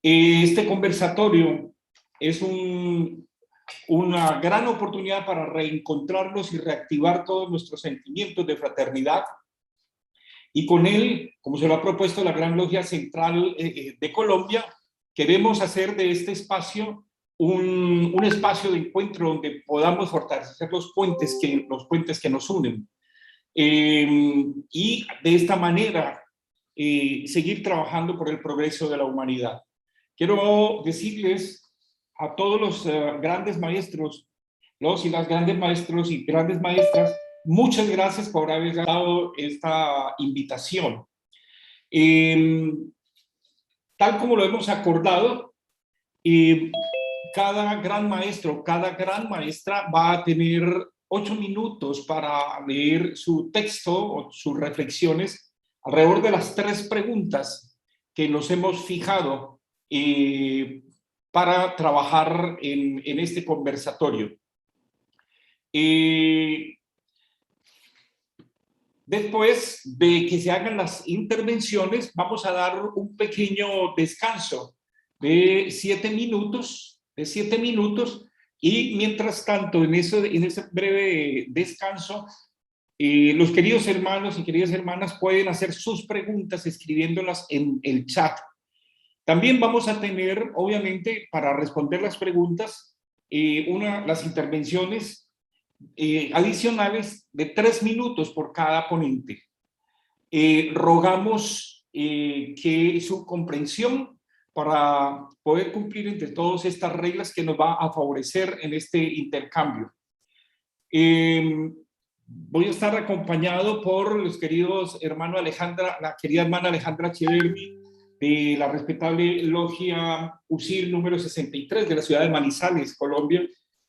Este conversatorio es una gran oportunidad para reencontrarnos y reactivar todos nuestros sentimientos de fraternidad. Y con él, como se lo ha propuesto la Gran Logia Central de Colombia, queremos hacer de este espacio un espacio de encuentro donde podamos fortalecer los puentes que nos unen. Y de esta manera seguir trabajando por el progreso de la humanidad. Quiero decirles a todos los grandes maestros, los y las grandes maestros y grandes maestras, muchas gracias por haber dado esta invitación. Tal como lo hemos acordado, cada gran maestro, cada gran maestra va a tener 8 minutos para leer su texto o sus reflexiones alrededor de las 3 preguntas que nos hemos fijado para trabajar en este conversatorio. Después de que se hagan las intervenciones, vamos a dar un pequeño descanso de 7 minutos, y mientras tanto, en ese breve descanso, los queridos hermanos y queridas hermanas pueden hacer sus preguntas escribiéndolas en el chat. También vamos a tener, obviamente, para responder las preguntas, las intervenciones adicionales de 3 minutos por cada ponente. Rogamos que su comprensión para poder cumplir entre todas estas reglas que nos va a favorecer en este intercambio. Voy a estar acompañado por los queridos hermanos la querida hermana Alejandra Echeverri, de la respetable logia USIR número 63 de la ciudad de Manizales, Colombia,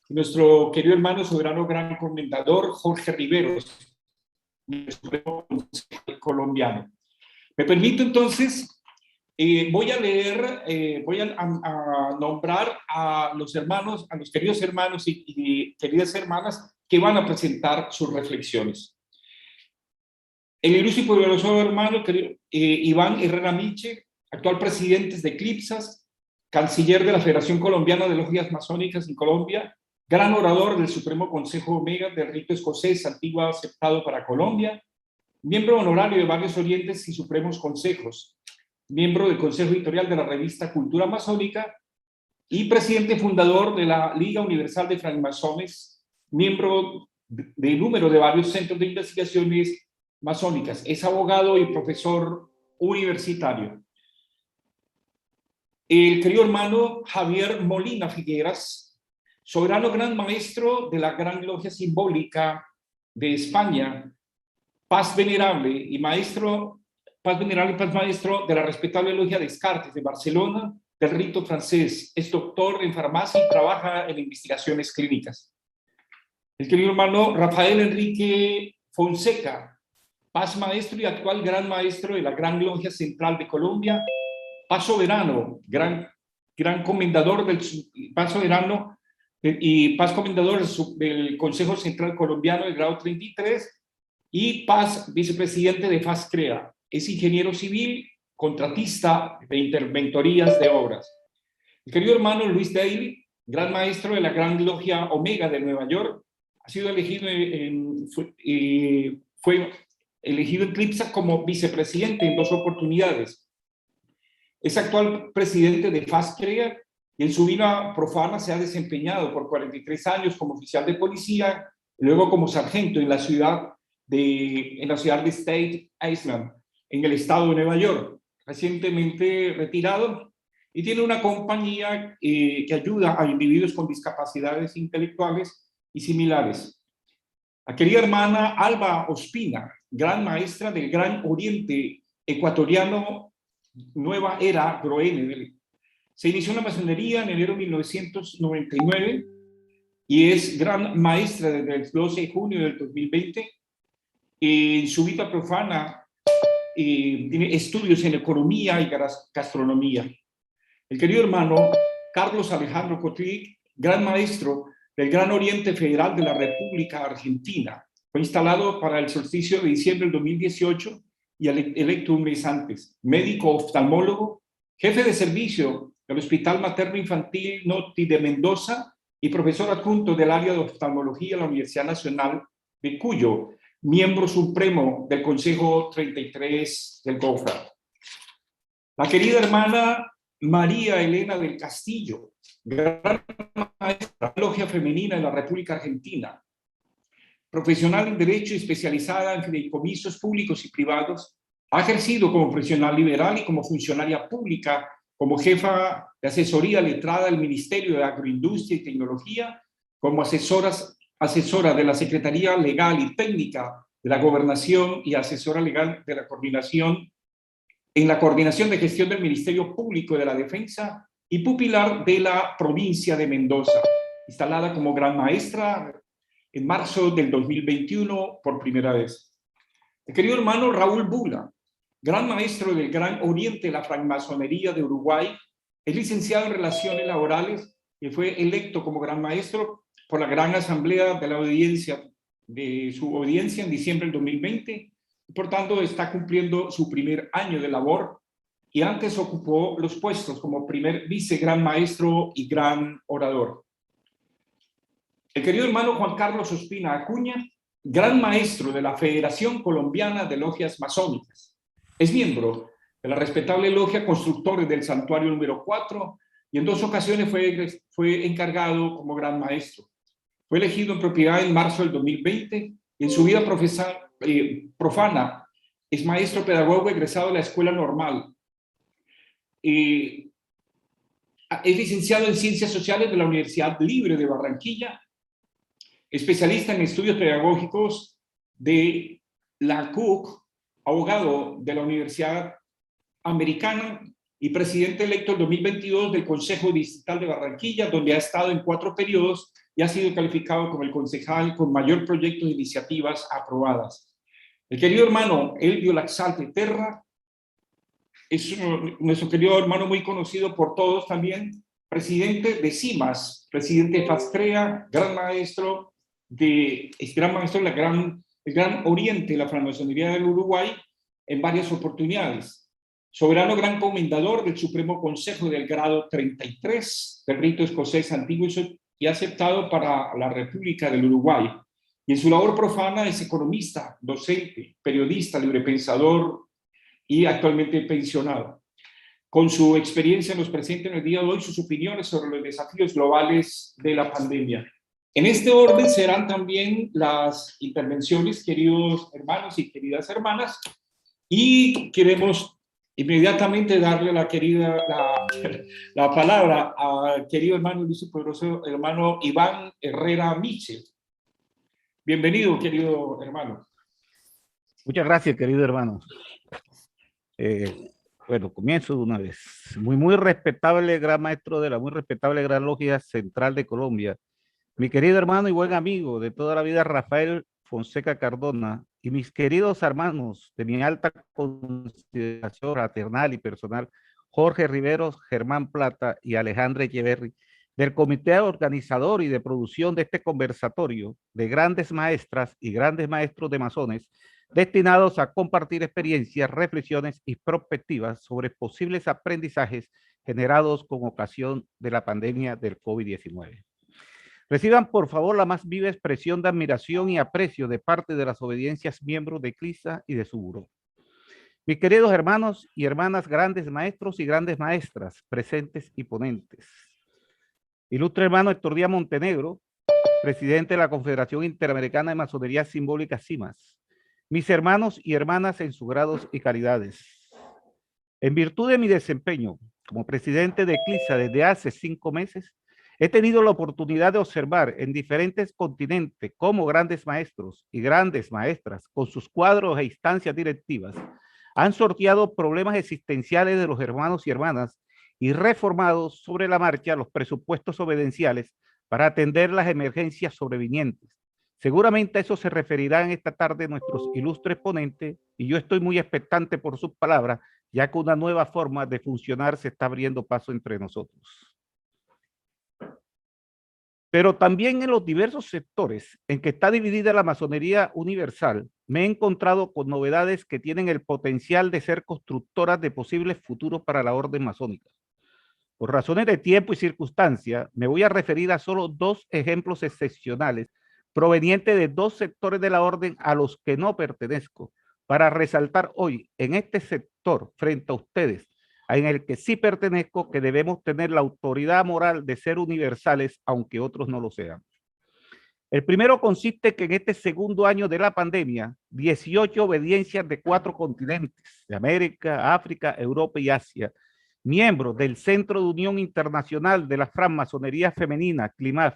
y nuestro querido hermano soberano gran comendador Jorge Riveros, colombiano. Me permito entonces, voy a nombrar a los hermanos, a los queridos hermanos y queridas hermanas que van a presentar sus reflexiones. El ilustre y poderoso hermano Iván Herrera Miche, actual presidente de Eclipsas, canciller de la Federación Colombiana de Logias Masónicas en Colombia, gran orador del Supremo Consejo Omega del Rito Escocés, antiguo aceptado para Colombia, miembro honorario de varios orientes y supremos consejos, miembro del Consejo Editorial de la revista Cultura Masónica y presidente fundador de la Liga Universal de Francmasones, miembro de número de varios centros de investigaciones masónicas. Es abogado y profesor universitario. El querido hermano Javier Molina Figueras, soberano gran maestro de la Gran Logia Simbólica de España, Paz Venerable y Paz Maestro de la respetable Logia Descartes de Barcelona, del rito francés. Es doctor en farmacia y trabaja en investigaciones clínicas. El querido hermano Rafael Enrique Fonseca, Paz Maestro y actual Gran Maestro de la Gran Logia Central de Colombia, Paz Soberano, gran comendador del Paz Soberano y Paz Comendador del Consejo Central Colombiano del grado 33, y Paz Vicepresidente de FAS CREA. Es ingeniero civil, contratista de interventorías de obras. El querido hermano Luis Daly, Gran Maestro de la Gran Logia Omega de Nueva York, ha sido elegido fue elegido en CLIPSA como vicepresidente en 2 oportunidades. Es actual presidente de FAS CREA y en su vida profana se ha desempeñado por 43 años como oficial de policía y luego como sargento en la ciudad de Staten Island, en el estado de Nueva York. Recientemente retirado y tiene una compañía que ayuda a individuos con discapacidades intelectuales y similares. La querida hermana Alba Ospina, gran maestra del Gran Oriente Ecuatoriano, Nueva Era, Groene. Se inició en la masonería en enero de 1999 y es gran maestra desde el 12 de junio del 2020. En su vida profana tiene estudios en economía y gastronomía. El querido hermano Carlos Alejandro Cotric, gran maestro del Gran Oriente Federal de la República Argentina. Fue instalado para el solsticio de diciembre del 2018 y electo un mes antes. Médico oftalmólogo, jefe de servicio del Hospital Materno Infantil Noti de Mendoza y profesor adjunto del área de oftalmología de la Universidad Nacional de Cuyo, miembro supremo del Consejo 33 del COFRA. La querida hermana María Elena del Castillo, gran maestra de logia femenina en la República Argentina, profesional en Derecho y especializada en fideicomisos públicos y privados, ha ejercido como profesional liberal y como funcionaria pública, como jefa de asesoría letrada del Ministerio de Agroindustria y Tecnología, como asesora de la Secretaría Legal y Técnica de la Gobernación y asesora legal de la coordinación en la coordinación de gestión del Ministerio Público de la Defensa y pupilar de la provincia de Mendoza, instalada como gran maestra en marzo del 2021 por primera vez. El querido hermano Raúl Bula, gran maestro del Gran Oriente de la francmasonería de Uruguay, es licenciado en Relaciones Laborales y fue electo como gran maestro por la Gran Asamblea de la Audiencia, de su audiencia en diciembre del 2020. Por tanto, está cumpliendo su primer año de labor y antes ocupó los puestos como primer vicegran maestro y gran orador. El querido hermano Juan Carlos Ospina Acuña, gran maestro de la Federación Colombiana de Logias Masónicas. Es miembro de la respetable logia Constructores del Santuario número 4 y en 2 ocasiones fue encargado como gran maestro. Fue elegido en propiedad en marzo del 2020 y en su vida profana es maestro pedagogo egresado de la Escuela Normal. Es licenciado en Ciencias Sociales de la Universidad Libre de Barranquilla, especialista en estudios pedagógicos de la CUC, abogado de la Universidad Americana y presidente electo en 2022 del Consejo Distrital de Barranquilla, donde ha estado en 4 periodos y ha sido calificado como el concejal con mayor proyecto de iniciativas aprobadas. El querido hermano Elvio Laxalte Terra es nuestro querido hermano muy conocido por todos también, presidente de CIMAS, presidente de FASCREA, gran maestro del Gran Oriente, la francmasonería del Uruguay, en varias oportunidades. Soberano gran comendador del Supremo Consejo del grado 33 del rito escocés antiguo y aceptado para la República del Uruguay. Y en su labor profana es economista, docente, periodista, librepensador y actualmente pensionado. Con su experiencia nos presenta en el día de hoy sus opiniones sobre los desafíos globales de la pandemia. En este orden serán también las intervenciones, queridos hermanos y queridas hermanas, y queremos inmediatamente darle la palabra al querido hermano Luis Poderoso, hermano Iván Herrera Michel. Bienvenido, querido hermano. Muchas gracias, querido hermano. Bueno, comienzo de una vez. Muy respetable gran maestro de la muy respetable Gran Logia Central de Colombia, mi querido hermano y buen amigo de toda la vida, Rafael Fonseca Cardona, y mis queridos hermanos de mi alta consideración fraternal y personal, Jorge Riveros, Germán Plata y Alejandra Echeverri, del comité organizador y de producción de este conversatorio de grandes maestras y grandes maestros de masones, destinados a compartir experiencias, reflexiones y perspectivas sobre posibles aprendizajes generados con ocasión de la pandemia del COVID-19. Reciban, por favor, la más viva expresión de admiración y aprecio de parte de las obediencias miembros de CLISA y de su buró. Mis queridos hermanos y hermanas, grandes maestros y grandes maestras, presentes y ponentes. Ilustre hermano Héctor Díaz Montenegro, presidente de la Confederación Interamericana de Masonería Simbólica CIMAS. Mis hermanos y hermanas en sus grados y calidades. En virtud de mi desempeño como presidente de CLISA desde hace 5 meses, he tenido la oportunidad de observar en diferentes continentes cómo grandes maestros y grandes maestras, con sus cuadros e instancias directivas, han sorteado problemas existenciales de los hermanos y hermanas y reformado sobre la marcha los presupuestos obedienciales para atender las emergencias sobrevinientes. Seguramente a eso se referirán esta tarde nuestros ilustres ponentes y yo estoy muy expectante por sus palabras, ya que una nueva forma de funcionar se está abriendo paso entre nosotros. Pero también en los diversos sectores en que está dividida la masonería universal, me he encontrado con novedades que tienen el potencial de ser constructoras de posibles futuros para la orden masónica. Por razones de tiempo y circunstancia, me voy a referir a solo dos ejemplos excepcionales provenientes de dos sectores de la orden a los que no pertenezco, para resaltar hoy en este sector frente a ustedes, en el que sí pertenezco, que debemos tener la autoridad moral de ser universales, aunque otros no lo sean. El primero consiste que en este segundo año de la pandemia, 18 obediencias de 4 continentes, de América, África, Europa y Asia, miembros del Centro de Unión Internacional de la Francmasonería Femenina, CLIMAF,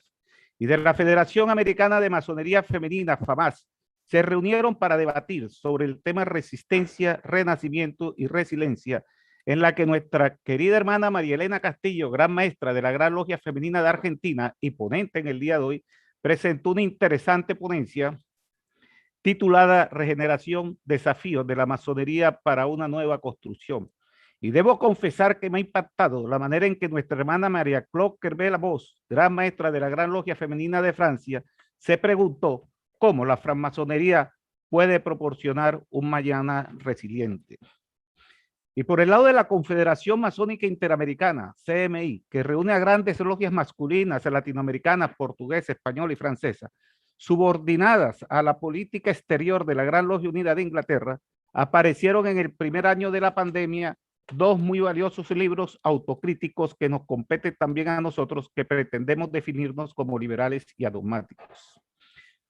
y de la Federación Americana de Masonería Femenina, FAMAS, se reunieron para debatir sobre el tema resistencia, renacimiento y resiliencia, en la que nuestra querida hermana María Elena Castillo, gran maestra de la Gran Logia Femenina de Argentina y ponente en el día de hoy, presentó una interesante ponencia titulada Regeneración, desafíos de la masonería para una nueva construcción. Y debo confesar que me ha impactado la manera en que nuestra hermana María Claude Kervé-Lavoz, gran maestra de la Gran Logia Femenina de Francia, se preguntó cómo la francmasonería puede proporcionar un mañana resiliente. Y por el lado de la Confederación Masónica Interamericana, CMI, que reúne a grandes logias masculinas latinoamericanas, portuguesa, española y francesa, subordinadas a la política exterior de la Gran Logia Unida de Inglaterra, aparecieron en el primer año de la pandemia dos muy valiosos libros autocríticos que nos competen también a nosotros, que pretendemos definirnos como liberales y adogmáticos.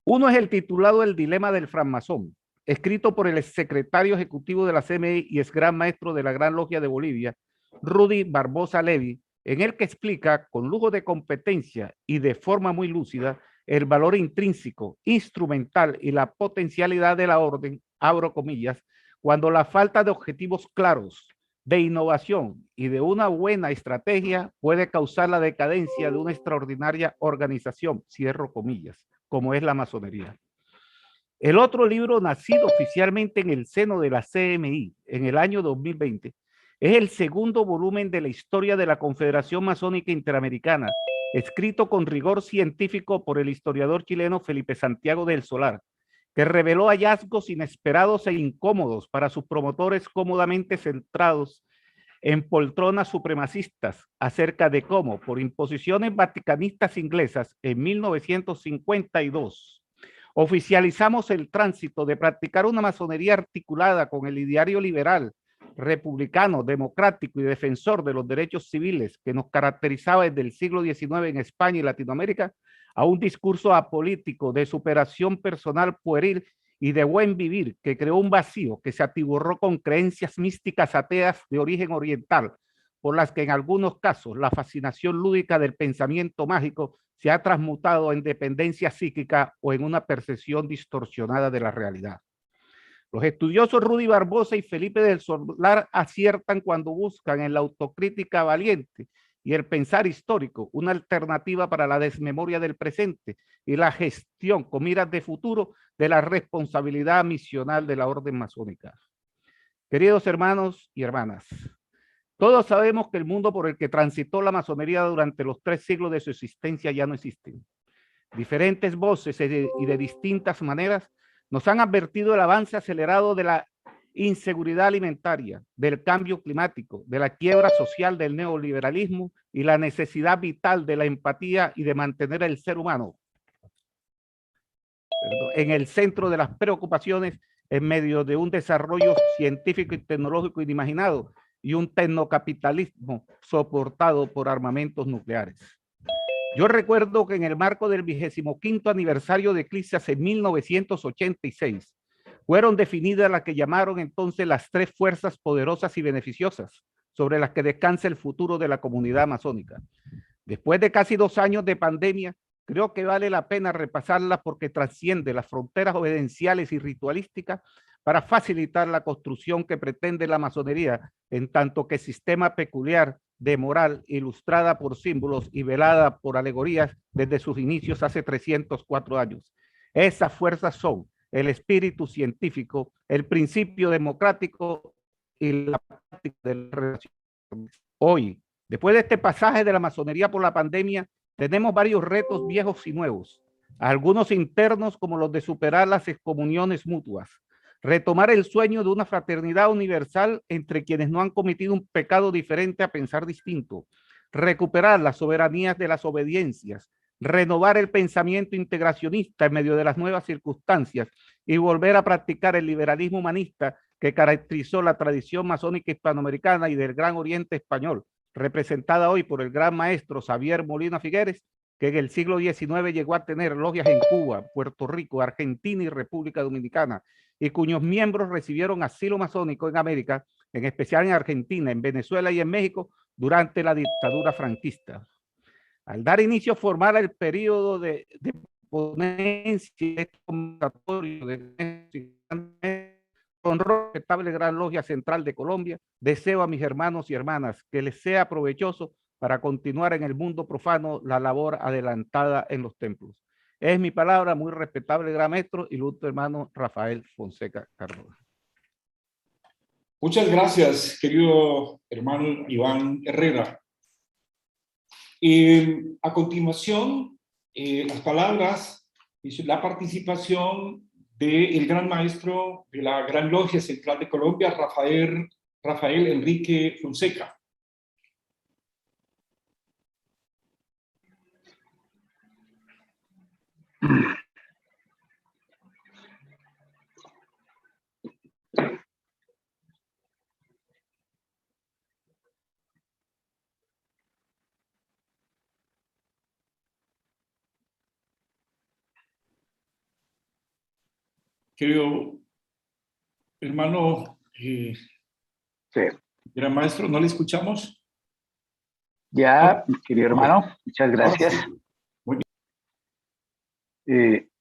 Uno es el titulado El dilema del francmasón, escrito por el exsecretario ejecutivo de la CMI y ex gran maestro de la Gran Logia de Bolivia, Rudy Barbosa Levi, en el que explica con lujo de competencia y de forma muy lúcida el valor intrínseco, instrumental y la potencialidad de la orden, abro comillas, cuando la falta de objetivos claros, de innovación y de una buena estrategia puede causar la decadencia de una extraordinaria organización, cierro comillas, como es la masonería. El otro libro, nacido oficialmente en el seno de la CMI en el año 2020, es el segundo volumen de la historia de la Confederación Masónica Interamericana, escrito con rigor científico por el historiador chileno Felipe Santiago del Solar, que reveló hallazgos inesperados e incómodos para sus promotores cómodamente centrados en poltronas supremacistas acerca de cómo, por imposiciones vaticanistas inglesas en 1952, oficializamos el tránsito de practicar una masonería articulada con el ideario liberal, republicano, democrático y defensor de los derechos civiles que nos caracterizaba desde el siglo XIX en España y Latinoamérica, a un discurso apolítico de superación personal pueril y de buen vivir que creó un vacío que se atiborró con creencias místicas ateas de origen oriental, por las que en algunos casos la fascinación lúdica del pensamiento mágico se ha transmutado en dependencia psíquica o en una percepción distorsionada de la realidad. Los estudiosos Rudy Barbosa y Felipe del Solar aciertan cuando buscan en la autocrítica valiente y el pensar histórico una alternativa para la desmemoria del presente y la gestión con miras de futuro de la responsabilidad misional de la orden masónica. Queridos hermanos y hermanas, todos sabemos que el mundo por el que transitó la masonería durante los 3 siglos de su existencia ya no existe. Diferentes voces y de distintas maneras nos han advertido el avance acelerado de la inseguridad alimentaria, del cambio climático, de la quiebra social del neoliberalismo y la necesidad vital de la empatía y de mantener al ser humano en el centro de las preocupaciones en medio de un desarrollo científico y tecnológico inimaginado y un tecnocapitalismo soportado por armamentos nucleares. Yo recuerdo que en el marco del 25º aniversario de Eclipse en 1986, fueron definidas las que llamaron entonces las 3 fuerzas poderosas y beneficiosas sobre las que descansa el futuro de la comunidad masónica. Después de casi 2 años de pandemia, creo que vale la pena repasarlas porque trasciende las fronteras obedienciales y ritualísticas para facilitar la construcción que pretende la masonería, en tanto que sistema peculiar de moral ilustrada por símbolos y velada por alegorías desde sus inicios hace 304 años. Esas fuerzas son el espíritu científico, el principio democrático y la práctica de la relación. Hoy, después de este pasaje de la masonería por la pandemia, tenemos varios retos viejos y nuevos, algunos internos como los de superar las excomuniones mutuas, retomar el sueño de una fraternidad universal entre quienes no han cometido un pecado diferente a pensar distinto, recuperar las soberanías de las obediencias, renovar el pensamiento integracionista en medio de las nuevas circunstancias y volver a practicar el liberalismo humanista que caracterizó la tradición masónica hispanoamericana y del Gran Oriente español, representada hoy por el gran maestro Xavier Molina Figueres, que en el siglo XIX llegó a tener logias en Cuba, Puerto Rico, Argentina y República Dominicana, y cuyos miembros recibieron asilo masónico en América, en especial en Argentina, en Venezuela y en México, durante la dictadura franquista. Al dar inicio formal al periodo de ponencia convocatorio de respetable Gran Logia Central de Colombia, deseo a mis hermanos y hermanas que les sea provechoso para continuar en el mundo profano la labor adelantada en los templos. Es mi palabra, muy respetable Gran Maestro, ilustre hermano Rafael Fonseca Cardona. Muchas gracias, querido hermano Iván Herrera. A continuación, las palabras, la participación del gran maestro de la Gran Logia Central de Colombia, Rafael Enrique Fonseca. Querido hermano, sí. Gran maestro, ¿no le escuchamos? Ya, querido hermano, muchas gracias. Sí. Muy bien.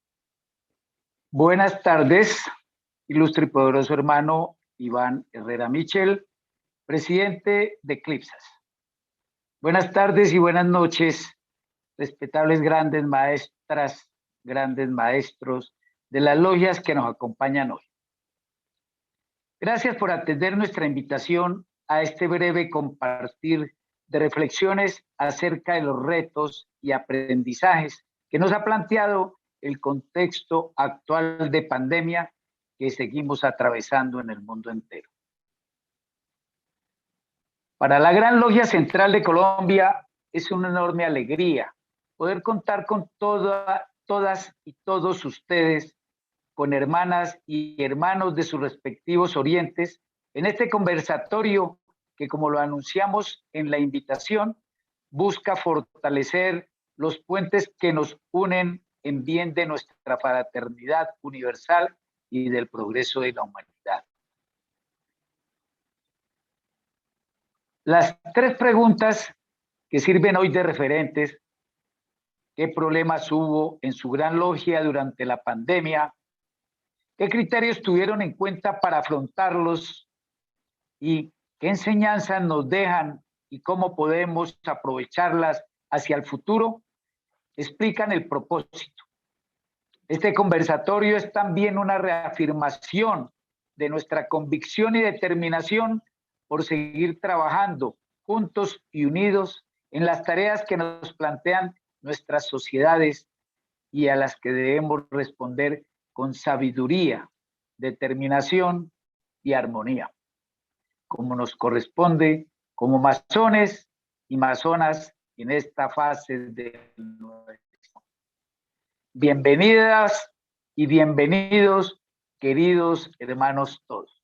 Buenas tardes, ilustre y poderoso hermano Iván Herrera Michel, presidente de Eclipsas. Buenas tardes y buenas noches, respetables grandes maestras, grandes maestros de las logias que nos acompañan hoy. Gracias por atender nuestra invitación a este breve compartir de reflexiones acerca de los retos y aprendizajes que nos ha planteado el contexto actual de pandemia que seguimos atravesando en el mundo entero. Para la Gran Logia Central de Colombia es una enorme alegría poder contar con todas y todos ustedes, con hermanas y hermanos de sus respectivos orientes, en este conversatorio que, como lo anunciamos en la invitación, busca fortalecer los puentes que nos unen en bien de nuestra fraternidad universal y del progreso de la humanidad. Las tres preguntas que sirven hoy de referentes: ¿qué problemas hubo en su gran logia durante la pandemia? ¿Qué criterios tuvieron en cuenta para afrontarlos? ¿Y qué enseñanzas nos dejan y cómo podemos aprovecharlas hacia el futuro? Explican el propósito. Este conversatorio es también una reafirmación de nuestra convicción y determinación por seguir trabajando juntos y unidos en las tareas que nos plantean nuestras sociedades y a las que debemos responder con sabiduría, determinación y armonía, como nos corresponde como masones y masonas en esta fase de nuestro. Bienvenidas y bienvenidos, queridos hermanos todos.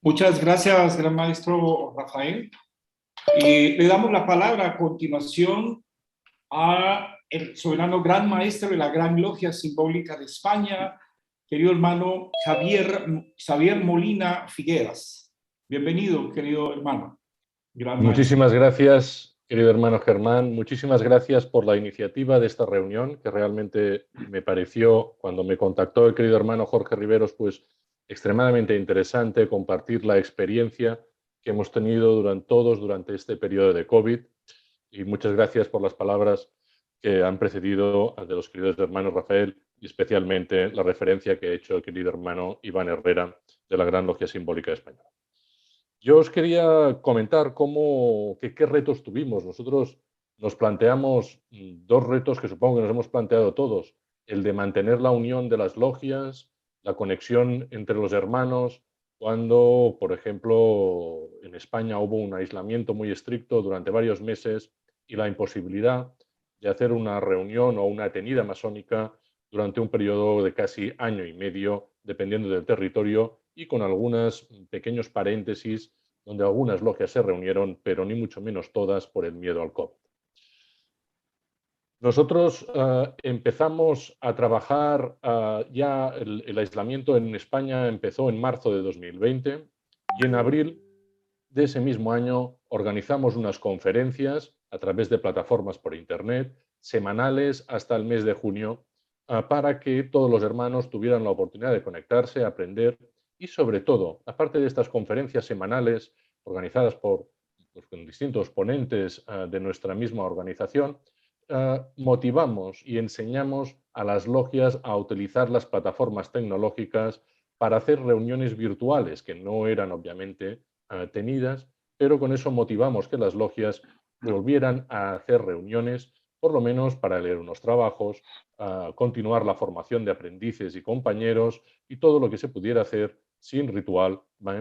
Muchas gracias, gran maestro Rafael. Le damos la palabra a continuación a el soberano gran maestro de la Gran Logia Simbólica de España, querido hermano Xavier Molina Figueras. Bienvenido, querido hermano. Muchísimas gracias, querido hermano Germán. Muchísimas gracias por la iniciativa de esta reunión, que realmente me pareció, cuando me contactó el querido hermano Jorge Riveros, pues extremadamente interesante compartir la experiencia que hemos tenido durante este periodo de COVID. Y muchas gracias por las palabras que han precedido de los queridos hermanos Rafael y especialmente la referencia que ha hecho el querido hermano Iván Herrera de la Gran Logia Simbólica Española. Yo os quería comentar qué retos tuvimos. Nosotros nos planteamos dos retos que supongo que nos hemos planteado todos: el de mantener la unión de las logias, la conexión entre los hermanos, cuando, por ejemplo, en España hubo un aislamiento muy estricto durante varios meses y la imposibilidad de hacer una reunión o una tenida masónica durante un periodo de casi año y medio, dependiendo del territorio, y con algunos pequeños paréntesis donde algunas logias se reunieron, pero ni mucho menos todas por el miedo al COVID. Nosotros empezamos a trabajar, ya el aislamiento en España empezó en marzo de 2020 y en abril de ese mismo año organizamos unas conferencias a través de plataformas por internet, semanales hasta el mes de junio, para que todos los hermanos tuvieran la oportunidad de conectarse, aprender y sobre todo, aparte de estas conferencias semanales organizadas por pues, con distintos ponentes de nuestra misma organización, motivamos y enseñamos a las logias a utilizar las plataformas tecnológicas para hacer reuniones virtuales, que no eran obviamente tenidas, pero con eso motivamos que las logias volvieran a hacer reuniones, por lo menos para leer unos trabajos, continuar la formación de aprendices y compañeros y todo lo que se pudiera hacer sin ritual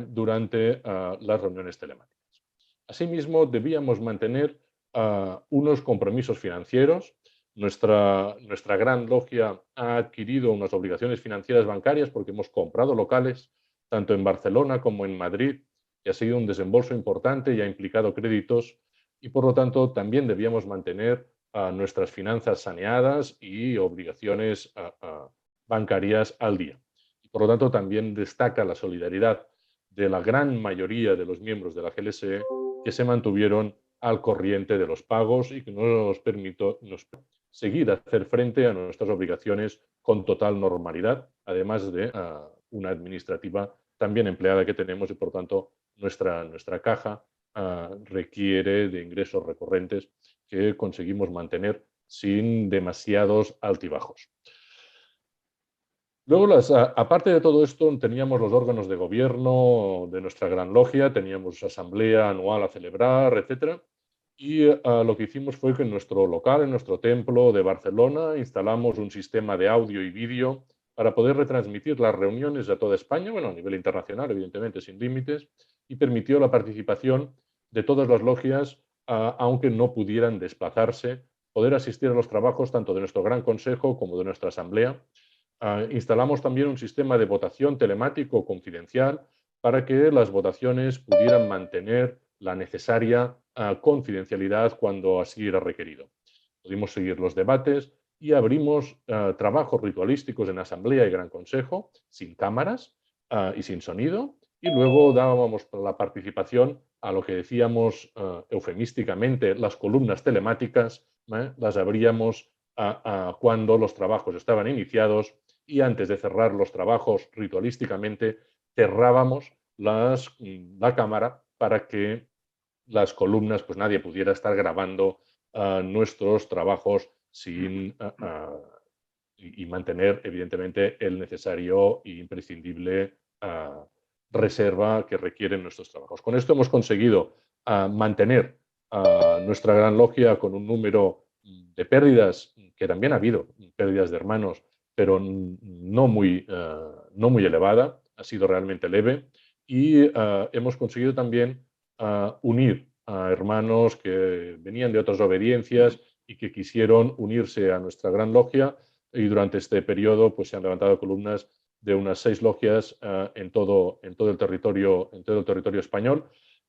durante las reuniones telemáticas. Asimismo, debíamos mantener unos compromisos financieros. Nuestra gran logia ha adquirido unas obligaciones financieras bancarias porque hemos comprado locales, tanto en Barcelona como en Madrid, y ha sido un desembolso importante y ha implicado créditos, y por lo tanto también debíamos mantener nuestras finanzas saneadas y obligaciones bancarias al día. Y por lo tanto también destaca la solidaridad de la gran mayoría de los miembros de la GLSE que se mantuvieron al corriente de los pagos y que nos permitió seguir hacer frente a nuestras obligaciones con total normalidad, además de una administrativa también empleada que tenemos y por tanto nuestra caja requiere de ingresos recurrentes que conseguimos mantener sin demasiados altibajos. Luego, aparte de todo esto, teníamos los órganos de gobierno de nuestra gran logia, teníamos asamblea anual a celebrar, etc. Y lo que hicimos fue que en nuestro local, en nuestro templo de Barcelona, instalamos un sistema de audio y vídeo para poder retransmitir las reuniones a toda España, bueno, a nivel internacional, evidentemente, sin límites, y permitió la participación de todas las logias, aunque no pudieran desplazarse, poder asistir a los trabajos tanto de nuestro Gran Consejo como de nuestra Asamblea. Instalamos también un sistema de votación telemático confidencial para que las votaciones pudieran mantener la necesaria confidencialidad cuando así era requerido. Pudimos seguir los debates y abrimos trabajos ritualísticos en Asamblea y Gran Consejo, sin cámaras y sin sonido, y luego dábamos la participación a lo que decíamos eufemísticamente las columnas telemáticas, las abríamos cuando los trabajos estaban iniciados y antes de cerrar los trabajos ritualísticamente cerrábamos la cámara para que las columnas, pues nadie pudiera estar grabando nuestros trabajos sin, y mantener evidentemente el necesario e imprescindible reserva que requieren nuestros trabajos. Con esto hemos conseguido mantener nuestra gran logia con un número de pérdidas, que también ha habido pérdidas de hermanos, pero no muy elevada, ha sido realmente leve, y hemos conseguido también unir a hermanos que venían de otras obediencias y que quisieron unirse a nuestra gran logia, y durante este periodo pues, se han levantado columnas de unas 6 logias en todo el territorio español,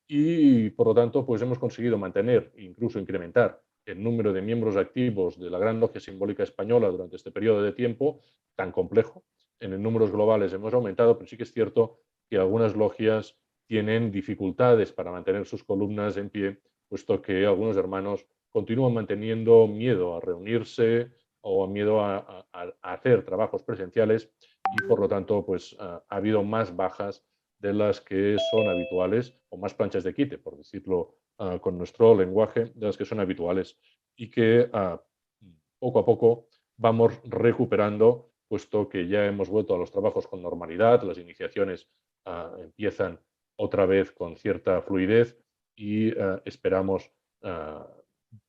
y por lo tanto pues, hemos conseguido mantener e incluso incrementar el número de miembros activos de la Gran Logia Simbólica Española durante este periodo de tiempo tan complejo. En números globales hemos aumentado, pero sí que es cierto que algunas logias tienen dificultades para mantener sus columnas en pie, puesto que algunos hermanos continúan manteniendo miedo a reunirse o miedo a hacer trabajos presenciales y por lo tanto pues, ha habido más bajas de las que son habituales o más planchas de quite, por decirlo con nuestro lenguaje, de las que son habituales y que poco a poco vamos recuperando, puesto que ya hemos vuelto a los trabajos con normalidad, las iniciaciones empiezan otra vez con cierta fluidez y esperamos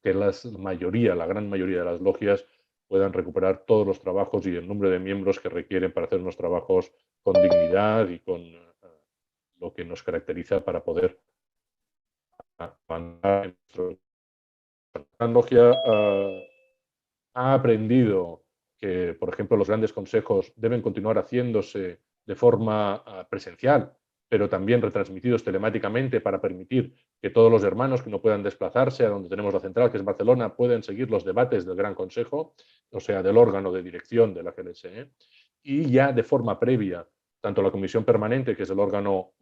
que la gran mayoría de las logias puedan recuperar todos los trabajos y el número de miembros que requieren para hacer unos trabajos con dignidad y con lo que nos caracteriza para poder avanzar en nuestro... La Gran Logia ha aprendido que, por ejemplo, los grandes consejos deben continuar haciéndose de forma presencial, pero también retransmitidos telemáticamente para permitir que todos los hermanos que no puedan desplazarse a donde tenemos la central, que es Barcelona, puedan seguir los debates del Gran Consejo, o sea, del órgano de dirección de la GLSE, y ya de forma previa, tanto la Comisión Permanente, que es el órgano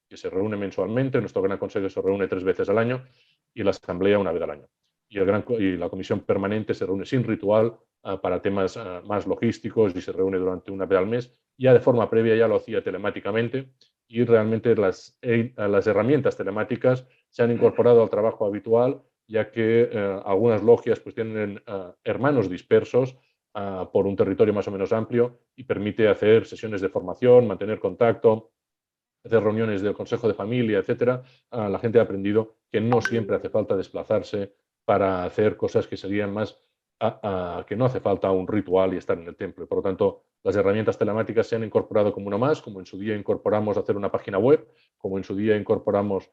que se reúne mensualmente, nuestro Gran Consejo se reúne 3 veces al año, y la Asamblea una vez al año. Y la Comisión Permanente se reúne sin ritual para temas más logísticos y se reúne durante una vez al mes. Ya de forma previa ya lo hacía telemáticamente y realmente las herramientas telemáticas se han incorporado al trabajo habitual, ya que algunas logias pues, tienen hermanos dispersos por un territorio más o menos amplio y permite hacer sesiones de formación, mantener contacto, hacer reuniones del Consejo de Familia, etcétera. La gente ha aprendido que no siempre hace falta desplazarse para hacer cosas que serían más que no hace falta un ritual y estar en el templo. Por lo tanto, las herramientas telemáticas se han incorporado como uno más, como en su día incorporamos hacer una página web, como en su día incorporamos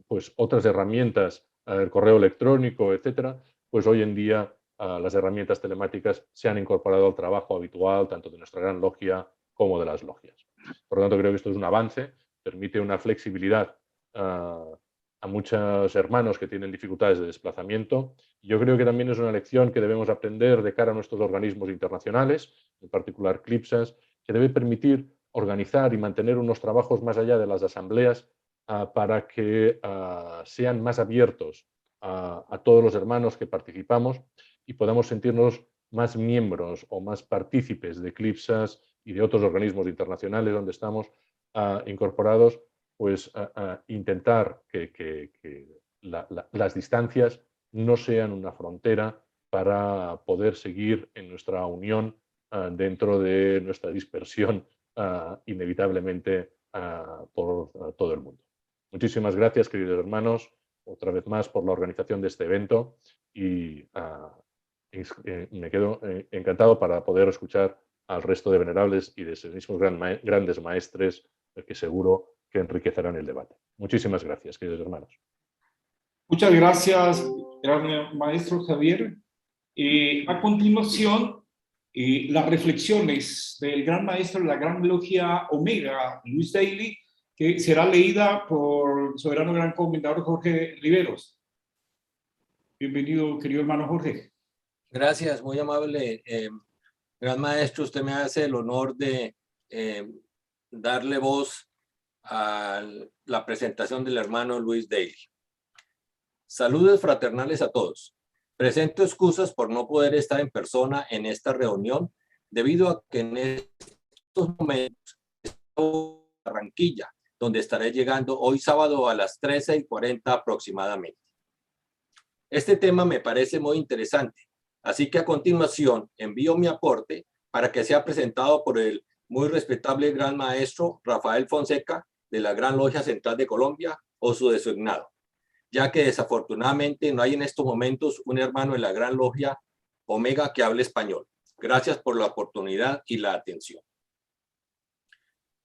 pues otras herramientas, el correo electrónico, etcétera. Pues hoy en día las herramientas telemáticas se han incorporado al trabajo habitual, tanto de nuestra gran logia como de las logias. Por lo tanto, creo que esto es un avance, permite una flexibilidad a muchos hermanos que tienen dificultades de desplazamiento. Yo creo que también es una lección que debemos aprender de cara a nuestros organismos internacionales, en particular CLIPSAS, que debe permitir organizar y mantener unos trabajos más allá de las asambleas para que sean más abiertos a todos los hermanos que participamos y podamos sentirnos más miembros o más partícipes de CLIPSAS y de otros organismos internacionales donde estamos incorporados, pues intentar que las distancias no sean una frontera para poder seguir en nuestra unión dentro de nuestra dispersión inevitablemente por todo el mundo. Muchísimas gracias, queridos hermanos, otra vez más por la organización de este evento y me quedo encantado para poder escuchar al resto de venerables y de esos mismos grandes maestres que seguro que enriquecerán el debate. Muchísimas gracias, queridos hermanos. Muchas gracias, gran maestro Javier. A continuación, las reflexiones del gran maestro de la Gran Logia Omega, Luis Daly, que será leída por el soberano gran comendador Jorge Riveros. Bienvenido, querido hermano Jorge. Gracias, muy amable. Gran maestro, usted me hace el honor de darle voz a la presentación del hermano Luis Daly. Saludos fraternales a todos. Presento excusas por no poder estar en persona en esta reunión debido a que en estos momentos estoy en Barranquilla, donde estaré llegando hoy sábado a las 13:40 aproximadamente. Este tema me parece muy interesante, así que a continuación envío mi aporte para que sea presentado por el muy respetable gran maestro Rafael Fonseca de la Gran Logia Central de Colombia o su designado, ya que desafortunadamente no hay en estos momentos un hermano de la Gran Logia Omega que hable español. Gracias por la oportunidad y la atención.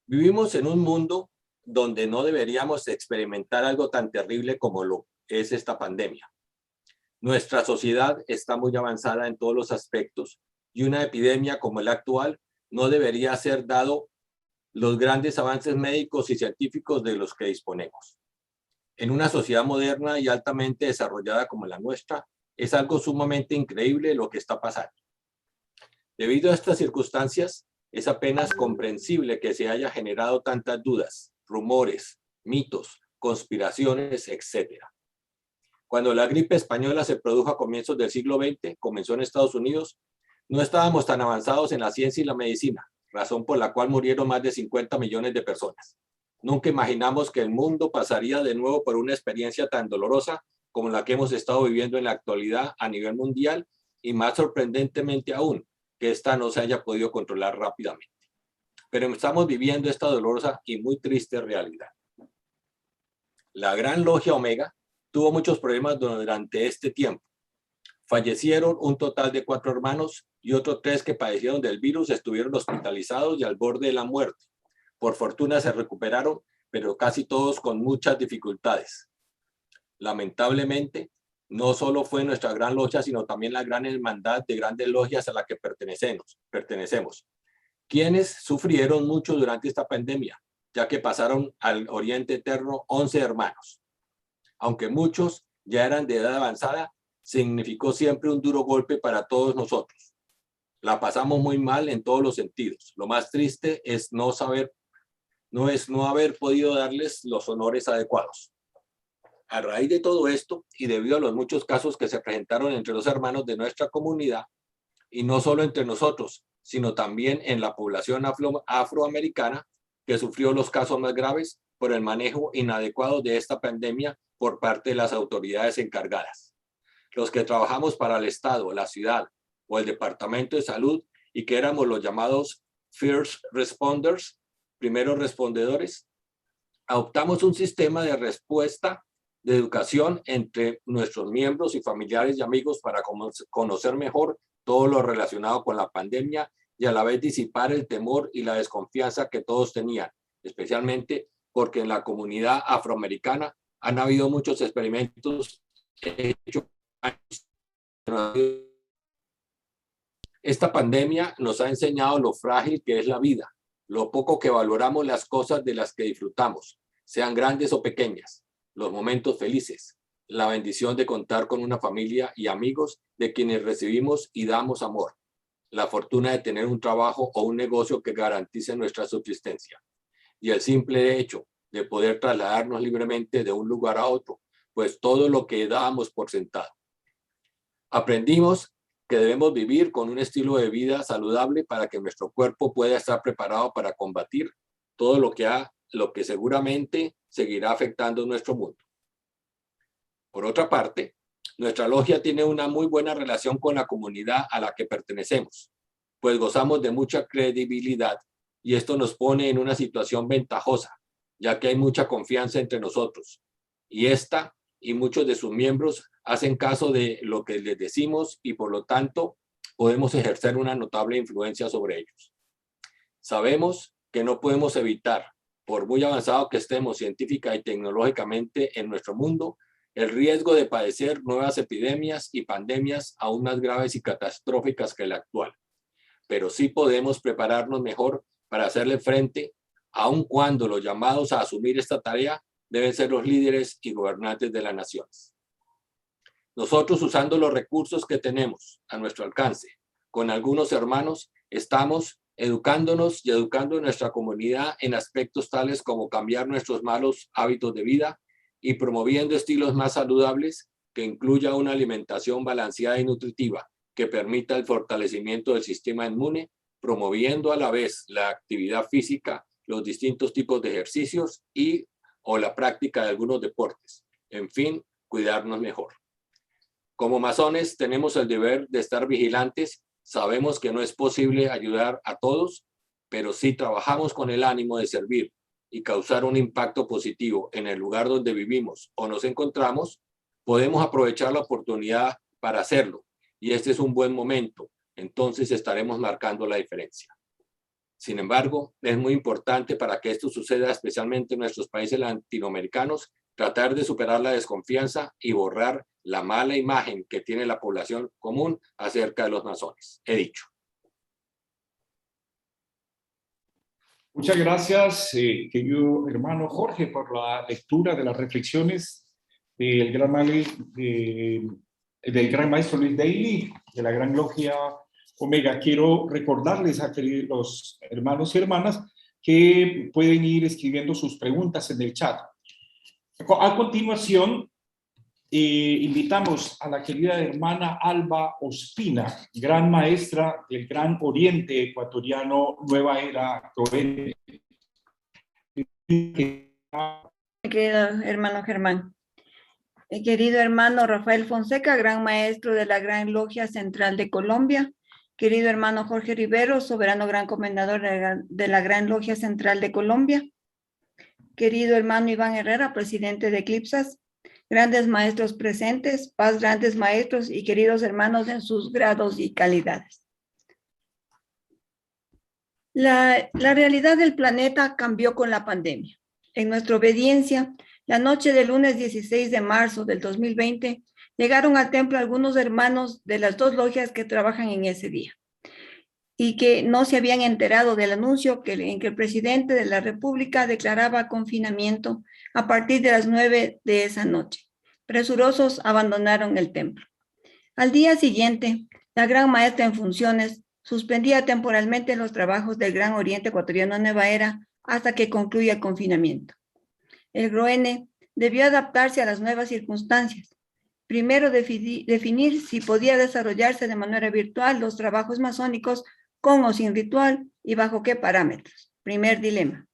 Vivimos en un mundo donde no deberíamos experimentar algo tan terrible como lo es esta pandemia. Nuestra sociedad está muy avanzada en todos los aspectos y una epidemia como la actual no debería ser dado los grandes avances médicos y científicos de los que disponemos. En una sociedad moderna y altamente desarrollada como la nuestra, es algo sumamente increíble lo que está pasando. Debido a estas circunstancias, es apenas comprensible que se haya generado tantas dudas, rumores, mitos, conspiraciones, etc. Cuando la gripe española se produjo a comienzos del siglo XX, comenzó en Estados Unidos, no estábamos tan avanzados en la ciencia y la medicina, razón por la cual murieron más de 50 millones de personas. Nunca imaginamos que el mundo pasaría de nuevo por una experiencia tan dolorosa como la que hemos estado viviendo en la actualidad a nivel mundial y más sorprendentemente aún, que esta no se haya podido controlar rápidamente. Pero estamos viviendo esta dolorosa y muy triste realidad. La Gran Logia Omega tuvo muchos problemas durante este tiempo. Fallecieron un total de 4 hermanos y otros 3 que padecieron del virus estuvieron hospitalizados y al borde de la muerte. Por fortuna se recuperaron, pero casi todos con muchas dificultades. Lamentablemente, no solo fue nuestra gran logia, sino también la gran hermandad de grandes logias a la que pertenecemos, quienes sufrieron mucho durante esta pandemia, ya que pasaron al Oriente Eterno 11 hermanos. Aunque muchos ya eran de edad avanzada, significó siempre un duro golpe para todos nosotros. La pasamos muy mal en todos los sentidos. Lo más triste es no haber podido darles los honores adecuados. A raíz de todo esto, y debido a los muchos casos que se presentaron entre los hermanos de nuestra comunidad, y no solo entre nosotros, sino también en la población afroamericana, que sufrió los casos más graves por el manejo inadecuado de esta pandemia por parte de las autoridades encargadas. Los que trabajamos para el Estado, la ciudad o el Departamento de Salud y que éramos los llamados first responders, primeros respondedores, adoptamos un sistema de respuesta de educación entre nuestros miembros y familiares y amigos para conocer mejor todo lo relacionado con la pandemia y a la vez disipar el temor y la desconfianza que todos tenían, especialmente porque en la comunidad afroamericana han habido muchos experimentos hechos. Esta pandemia nos ha enseñado lo frágil que es la vida, lo poco que valoramos las cosas de las que disfrutamos, sean grandes o pequeñas, los momentos felices, la bendición de contar con una familia y amigos de quienes recibimos y damos amor, la fortuna de tener un trabajo o un negocio que garantice nuestra subsistencia, y el simple hecho de poder trasladarnos libremente de un lugar a otro, pues todo lo que dábamos por sentado. Aprendimos que debemos vivir con un estilo de vida saludable para que nuestro cuerpo pueda estar preparado para combatir todo lo que seguramente seguirá afectando nuestro mundo. Por otra parte, nuestra logia tiene una muy buena relación con la comunidad a la que pertenecemos, pues gozamos de mucha credibilidad y esto nos pone en una situación ventajosa, ya que hay mucha confianza entre nosotros y esta y muchos de sus miembros hacen caso de lo que les decimos y por lo tanto podemos ejercer una notable influencia sobre ellos. Sabemos que no podemos evitar, por muy avanzado que estemos científica y tecnológicamente en nuestro mundo, el riesgo de padecer nuevas epidemias y pandemias aún más graves y catastróficas que la actual. Pero sí podemos prepararnos mejor para hacerle frente, aun cuando los llamados a asumir esta tarea deben ser los líderes y gobernantes de las naciones. Nosotros, usando los recursos que tenemos a nuestro alcance, con algunos hermanos, estamos educándonos y educando a nuestra comunidad en aspectos tales como cambiar nuestros malos hábitos de vida y promoviendo estilos más saludables que incluya una alimentación balanceada y nutritiva que permita el fortalecimiento del sistema inmune, promoviendo a la vez la actividad física, los distintos tipos de ejercicios o la práctica de algunos deportes. En fin, cuidarnos mejor. Como masones tenemos el deber de estar vigilantes. Sabemos que no es posible ayudar a todos, pero si trabajamos con el ánimo de servir y causar un impacto positivo en el lugar donde vivimos o nos encontramos, podemos aprovechar la oportunidad para hacerlo. Y este es un buen momento. Entonces estaremos marcando la diferencia. Sin embargo, es muy importante para que esto suceda, especialmente en nuestros países latinoamericanos, tratar de superar la desconfianza y borrar la mala imagen que tiene la población común acerca de los masones. He dicho. Muchas gracias, querido hermano Jorge, por la lectura de las reflexiones del gran maestro Luis Daly, de la Gran Logia Omega. Quiero recordarles a los hermanos y hermanas que pueden ir escribiendo sus preguntas en el chat. A continuación, invitamos a la querida hermana Alba Ospina, gran maestra del Gran Oriente Ecuatoriano, Nueva Era Proende. Querido hermano Germán. Querido hermano Rafael Fonseca, gran maestro de la Gran Logia Central de Colombia. Querido hermano Jorge Rivero, soberano gran comendador de la Gran Logia Central de Colombia. Querido hermano Iván Herrera, presidente de Eclipsas. Grandes maestros presentes, paz grandes maestros y queridos hermanos en sus grados y calidades. La realidad del planeta cambió con la pandemia. en nuestra obediencia, la noche del lunes 16 de marzo del 2020, llegaron al templo algunos hermanos de las dos logias que trabajan en ese día y que no se habían enterado del anuncio en que el presidente de la República declaraba confinamiento a partir de las 9 de esa noche. Presurosos abandonaron el templo. Al día siguiente, la gran maestra en funciones suspendía temporalmente los trabajos del Gran Oriente Ecuatoriano Nueva Era hasta que concluya el confinamiento. El GROENE debió adaptarse a las nuevas circunstancias. Primero, definir si podía desarrollarse de manera virtual los trabajos masónicos con o sin ritual y bajo qué parámetros. Primer dilema.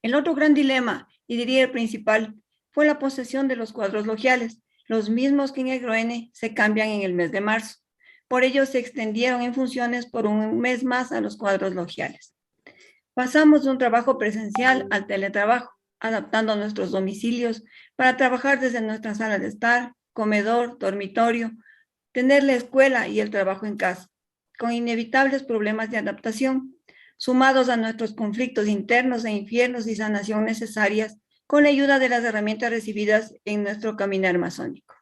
El otro gran dilema, y diría el principal, fue la posesión de los cuadros logiales, los mismos que en el GROENE se cambian en el mes de marzo. Por ello se extendieron en funciones por un mes más a los cuadros logiales. Pasamos de un trabajo presencial al teletrabajo, adaptando nuestros domicilios para trabajar desde nuestra sala de estar, comedor, dormitorio, tener la escuela y el trabajo en casa, con inevitables problemas de adaptación, sumados a nuestros conflictos internos e infiernos y sanación necesarias con la ayuda de las herramientas recibidas en nuestro caminar masónico.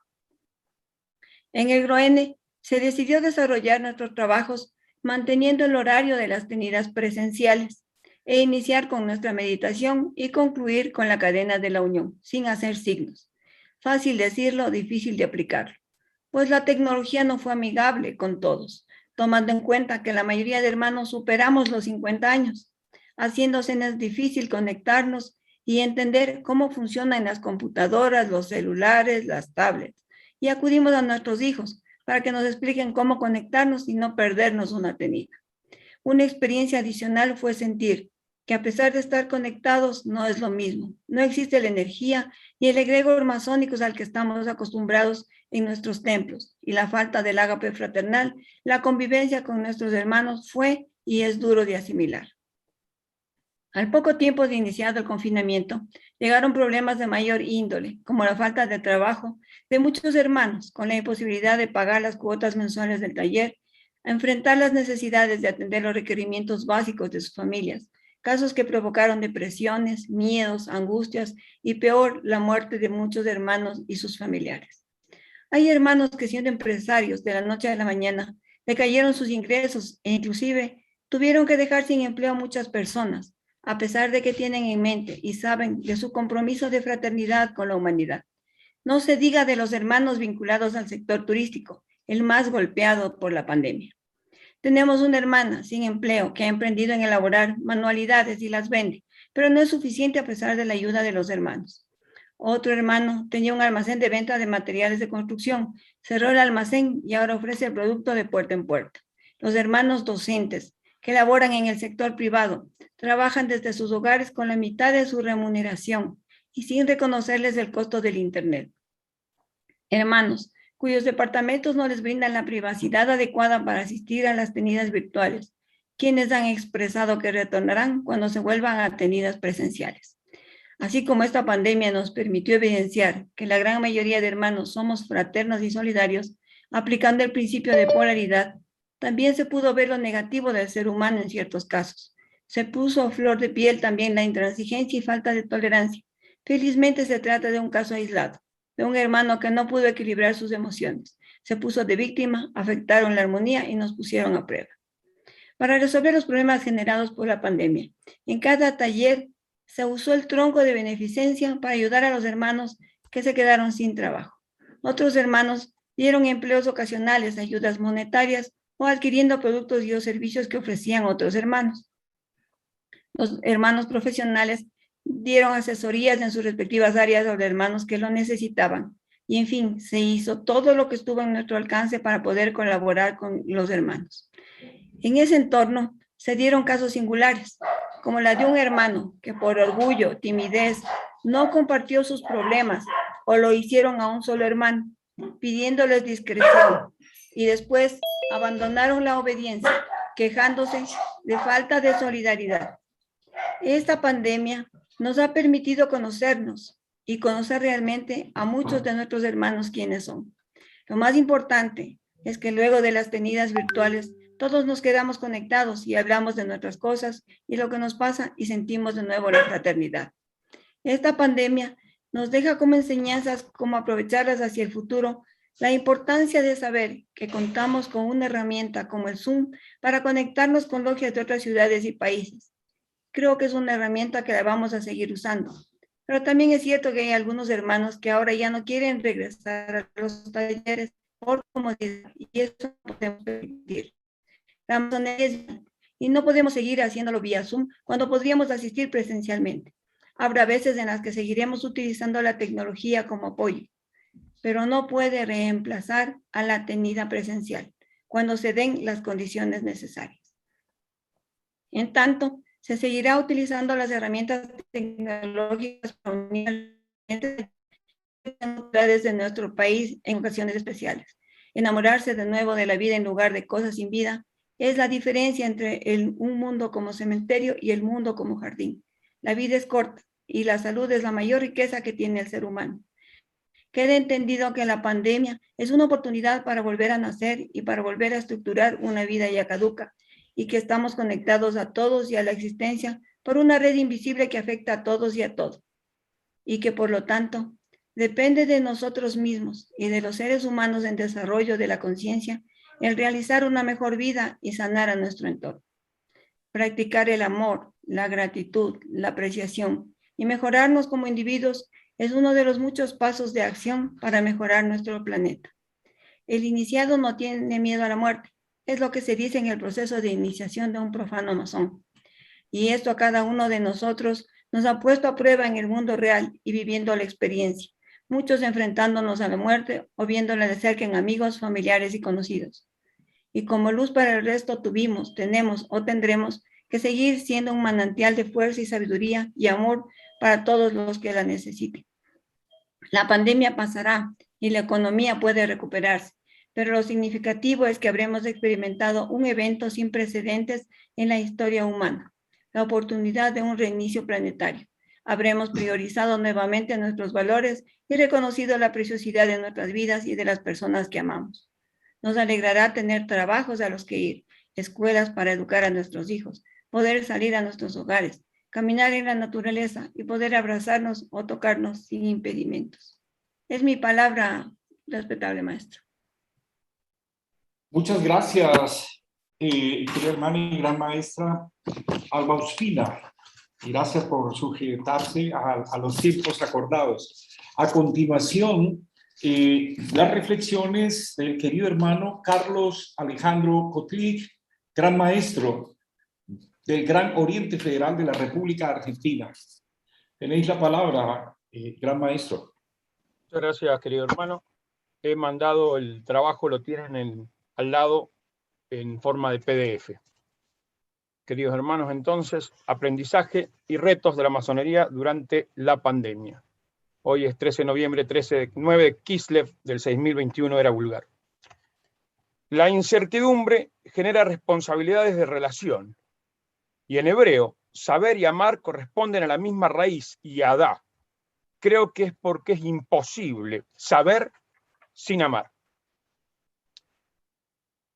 En el GROENE se decidió desarrollar nuestros trabajos manteniendo el horario de las tenidas presenciales e iniciar con nuestra meditación y concluir con la cadena de la unión, sin hacer signos. Fácil decirlo, difícil de aplicarlo, pues la tecnología no fue amigable con todos, tomando en cuenta que la mayoría de hermanos superamos los 50 años, haciéndosenos difícil conectarnos y entender cómo funcionan las computadoras, los celulares, las tablets, y acudimos a nuestros hijos para que nos expliquen cómo conectarnos y no perdernos una tenida. Una experiencia adicional fue sentir que a pesar de estar conectados no es lo mismo, no existe la energía y el egregor masónicos al que estamos acostumbrados en nuestros templos, y la falta del ágape fraternal, la convivencia con nuestros hermanos fue y es duro de asimilar. Al poco tiempo de iniciado el confinamiento, llegaron problemas de mayor índole, como la falta de trabajo de muchos hermanos, con la imposibilidad de pagar las cuotas mensuales del taller, a enfrentar las necesidades de atender los requerimientos básicos de sus familias, casos que provocaron depresiones, miedos, angustias y peor, la muerte de muchos hermanos y sus familiares. Hay hermanos que siendo empresarios de la noche a la mañana, decayeron sus ingresos e inclusive tuvieron que dejar sin empleo a muchas personas, a pesar de que tienen en mente y saben de su compromiso de fraternidad con la humanidad. No se diga de los hermanos vinculados al sector turístico, el más golpeado por la pandemia. Tenemos una hermana sin empleo que ha emprendido en elaborar manualidades y las vende, pero no es suficiente a pesar de la ayuda de los hermanos. Otro hermano tenía un almacén de venta de materiales de construcción, cerró el almacén y ahora ofrece el producto de puerta en puerta. Los hermanos docentes que laboran en el sector privado trabajan desde sus hogares con la mitad de su remuneración y sin reconocerles el costo del Internet. Hermanos cuyos departamentos no les brindan la privacidad adecuada para asistir a las tenidas virtuales, quienes han expresado que retornarán cuando se vuelvan a tenidas presenciales. Así como esta pandemia nos permitió evidenciar que la gran mayoría de hermanos somos fraternos y solidarios, aplicando el principio de polaridad, también se pudo ver lo negativo del ser humano en ciertos casos. Se puso a flor de piel también la intransigencia y falta de tolerancia. Felizmente se trata de un caso aislado, de un hermano que no pudo equilibrar sus emociones. Se puso de víctima, afectaron la armonía y nos pusieron a prueba. Para resolver los problemas generados por la pandemia, en cada taller se usó el tronco de beneficencia para ayudar a los hermanos que se quedaron sin trabajo. Otros hermanos dieron empleos ocasionales, ayudas monetarias o adquiriendo productos y o servicios que ofrecían otros hermanos. Los hermanos profesionales dieron asesorías en sus respectivas áreas a los hermanos que lo necesitaban. Y en fin, se hizo todo lo que estuvo en nuestro alcance para poder colaborar con los hermanos. En ese entorno se dieron casos singulares, como la de un hermano que por orgullo, timidez, no compartió sus problemas o lo hicieron a un solo hermano, pidiéndoles discreción y después abandonaron la obediencia, quejándose de falta de solidaridad. Esta pandemia nos ha permitido conocernos y conocer realmente a muchos de nuestros hermanos quiénes son. Lo más importante es que luego de las tenidas virtuales todos nos quedamos conectados y hablamos de nuestras cosas y lo que nos pasa y sentimos de nuevo la fraternidad. Esta pandemia nos deja como enseñanzas cómo aprovecharlas hacia el futuro, la importancia de saber que contamos con una herramienta como el Zoom para conectarnos con logias de otras ciudades y países. Creo que es una herramienta que la vamos a seguir usando. Pero también es cierto que hay algunos hermanos que ahora ya no quieren regresar a los talleres por comodidad, y eso no podemos permitir. La masonería es vital y no podemos seguir haciéndolo vía Zoom cuando podríamos asistir presencialmente. Habrá veces en las que seguiremos utilizando la tecnología como apoyo, pero no puede reemplazar a la atendida presencial cuando se den las condiciones necesarias. En tanto, se seguirá utilizando las herramientas tecnológicas para unir de nuestro país en ocasiones especiales. Enamorarse de nuevo de la vida en lugar de cosas sin vida es la diferencia entre un mundo como cementerio y el mundo como jardín. La vida es corta y la salud es la mayor riqueza que tiene el ser humano. Quede entendido que la pandemia es una oportunidad para volver a nacer y para volver a estructurar una vida ya caduca, y que estamos conectados a todos y a la existencia por una red invisible que afecta a todos y a todo, y que por lo tanto depende de nosotros mismos y de los seres humanos en desarrollo de la conciencia el realizar una mejor vida y sanar a nuestro entorno. Practicar el amor, la gratitud, la apreciación y mejorarnos como individuos es uno de los muchos pasos de acción para mejorar nuestro planeta. El iniciado no tiene miedo a la muerte, es lo que se dice en el proceso de iniciación de un profano masón. Y esto a cada uno de nosotros nos ha puesto a prueba en el mundo real y viviendo la experiencia, muchos enfrentándonos a la muerte o viéndola de cerca en amigos, familiares y conocidos. Y como luz para el resto tuvimos, tenemos o tendremos que seguir siendo un manantial de fuerza y sabiduría y amor para todos los que la necesiten. La pandemia pasará y la economía puede recuperarse, pero lo significativo es que habremos experimentado un evento sin precedentes en la historia humana, la oportunidad de un reinicio planetario. Habremos priorizado nuevamente nuestros valores y reconocido la preciosidad de nuestras vidas y de las personas que amamos. Nos alegrará tener trabajos a los que ir, escuelas para educar a nuestros hijos, poder salir a nuestros hogares, caminar en la naturaleza y poder abrazarnos o tocarnos sin impedimentos. Es mi palabra, respetable maestro. Muchas gracias, querida hermana y gran maestra Alba Ospina. Gracias por sujetarse a los tiempos acordados. A continuación, las reflexiones del querido hermano Carlos Alejandro Kotlik, gran maestro del Gran Oriente Federal de la República Argentina. Tenéis la palabra, gran maestro. Muchas gracias, querido hermano. He mandado el trabajo, lo tienen al lado en forma de PDF. Queridos hermanos, entonces, aprendizaje y retos de la masonería durante la pandemia. Hoy es 13 de noviembre, 9 de Kislev del 6021 era vulgar. La incertidumbre genera responsabilidades de relación. Y en hebreo, saber y amar corresponden a la misma raíz, yadá. Creo que es porque es imposible saber sin amar.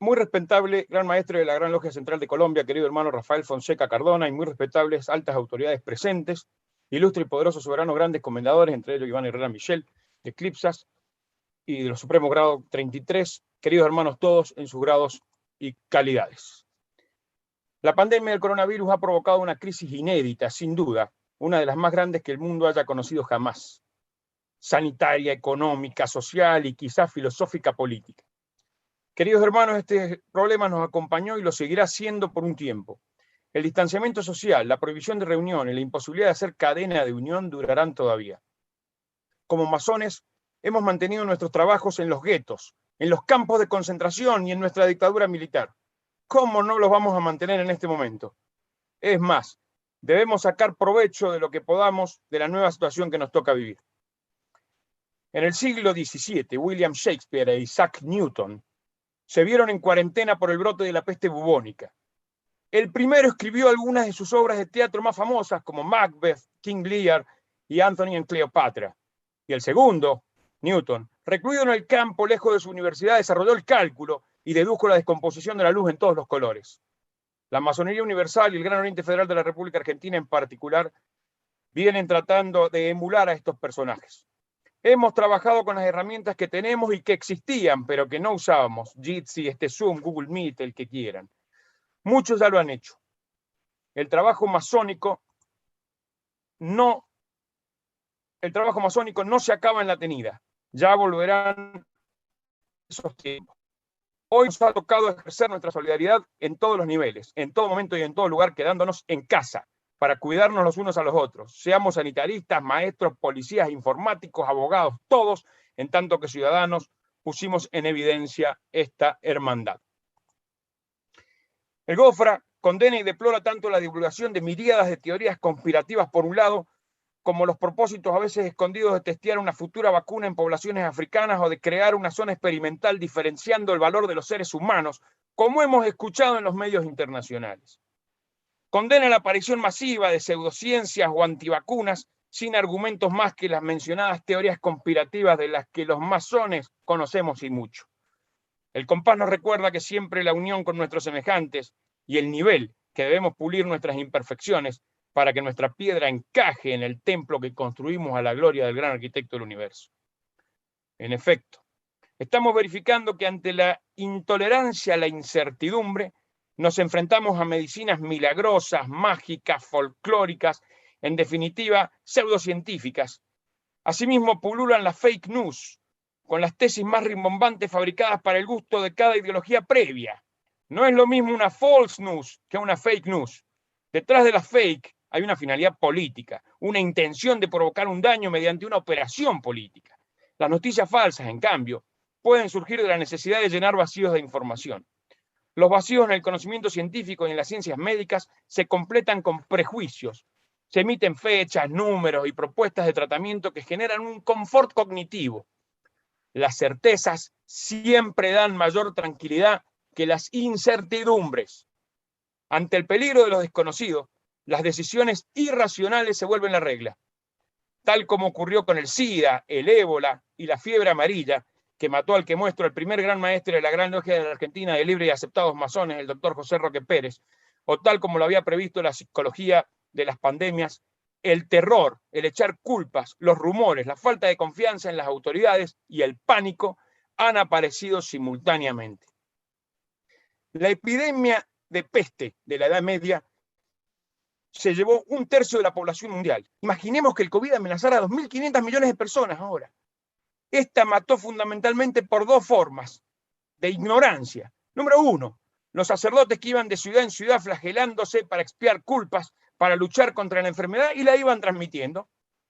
Muy respetable gran maestro de la Gran Logia Central de Colombia, querido hermano Rafael Fonseca Cardona, y muy respetables altas autoridades presentes, ilustre y poderoso soberano, grandes comendadores, entre ellos Iván Herrera Michel, de Clipsas, y de los Supremos Grado 33, queridos hermanos todos en sus grados y calidades. La pandemia del coronavirus ha provocado una crisis inédita, sin duda, una de las más grandes que el mundo haya conocido jamás. Sanitaria, económica, social y quizá filosófica política. Queridos hermanos, este problema nos acompañó y lo seguirá siendo por un tiempo. El distanciamiento social, la prohibición de reuniones, la imposibilidad de hacer cadena de unión durarán todavía. Como masones, hemos mantenido nuestros trabajos en los guetos, en los campos de concentración y en nuestra dictadura militar. ¿Cómo no los vamos a mantener en este momento? Es más, debemos sacar provecho de lo que podamos de la nueva situación que nos toca vivir. En el siglo XVII, William Shakespeare e Isaac Newton se vieron en cuarentena por el brote de la peste bubónica. El primero escribió algunas de sus obras de teatro más famosas, como Macbeth, King Lear y Anthony en Cleopatra. Y el segundo, Newton, recluido en el campo lejos de su universidad, desarrolló el cálculo y dedujo la descomposición de la luz en todos los colores. La masonería universal y el Gran Oriente Federal de la República Argentina en particular vienen tratando de emular a estos personajes. Hemos trabajado con las herramientas que tenemos y que existían, pero que no usábamos. Jitsi, Zoom, Google Meet, el que quieran. Muchos ya lo han hecho. El trabajo masónico no se acaba en la tenida. Ya volverán esos tiempos. Hoy nos ha tocado ejercer nuestra solidaridad en todos los niveles, en todo momento y en todo lugar, quedándonos en casa para cuidarnos los unos a los otros. Seamos sanitaristas, maestros, policías, informáticos, abogados, todos, en tanto que ciudadanos, pusimos en evidencia esta hermandad. El GOFRA condena y deplora tanto la divulgación de miríadas de teorías conspirativas por un lado, como los propósitos a veces escondidos de testear una futura vacuna en poblaciones africanas o de crear una zona experimental diferenciando el valor de los seres humanos, como hemos escuchado en los medios internacionales. Condena la aparición masiva de pseudociencias o antivacunas sin argumentos más que las mencionadas teorías conspirativas de las que los masones conocemos y mucho. El compás nos recuerda que siempre la unión con nuestros semejantes y el nivel que debemos pulir nuestras imperfecciones para que nuestra piedra encaje en el templo que construimos a la gloria del gran arquitecto del universo. En efecto, estamos verificando que ante la intolerancia a la incertidumbre, nos enfrentamos a medicinas milagrosas, mágicas, folclóricas, en definitiva, pseudocientíficas. Asimismo, pululan las fake news, con las tesis más rimbombantes fabricadas para el gusto de cada ideología previa. No es lo mismo una false news que una fake news. Detrás de la fake hay una finalidad política, una intención de provocar un daño mediante una operación política. Las noticias falsas, en cambio, pueden surgir de la necesidad de llenar vacíos de información. Los vacíos en el conocimiento científico y en las ciencias médicas se completan con prejuicios. Se emiten fechas, números y propuestas de tratamiento que generan un confort cognitivo. Las certezas siempre dan mayor tranquilidad que las incertidumbres. Ante el peligro de lo desconocido, las decisiones irracionales se vuelven la regla, tal como ocurrió con el SIDA, el ébola y la fiebre amarilla, que mató al que muestro el primer gran maestre de la Gran Logia de la Argentina de Libres y Aceptados Masones, el doctor José Roque Pérez, o tal como lo había previsto la psicología de las pandemias, el terror, el echar culpas, los rumores, la falta de confianza en las autoridades y el pánico han aparecido simultáneamente. La epidemia de peste de la Edad Media se llevó 1/3 de la población mundial. Imaginemos que el COVID amenazara a 2.500 millones de personas ahora. Esta mató fundamentalmente por dos formas de ignorancia. Número uno, los sacerdotes que iban de ciudad en ciudad flagelándose para expiar culpas, para luchar contra la enfermedad y la iban transmitiendo.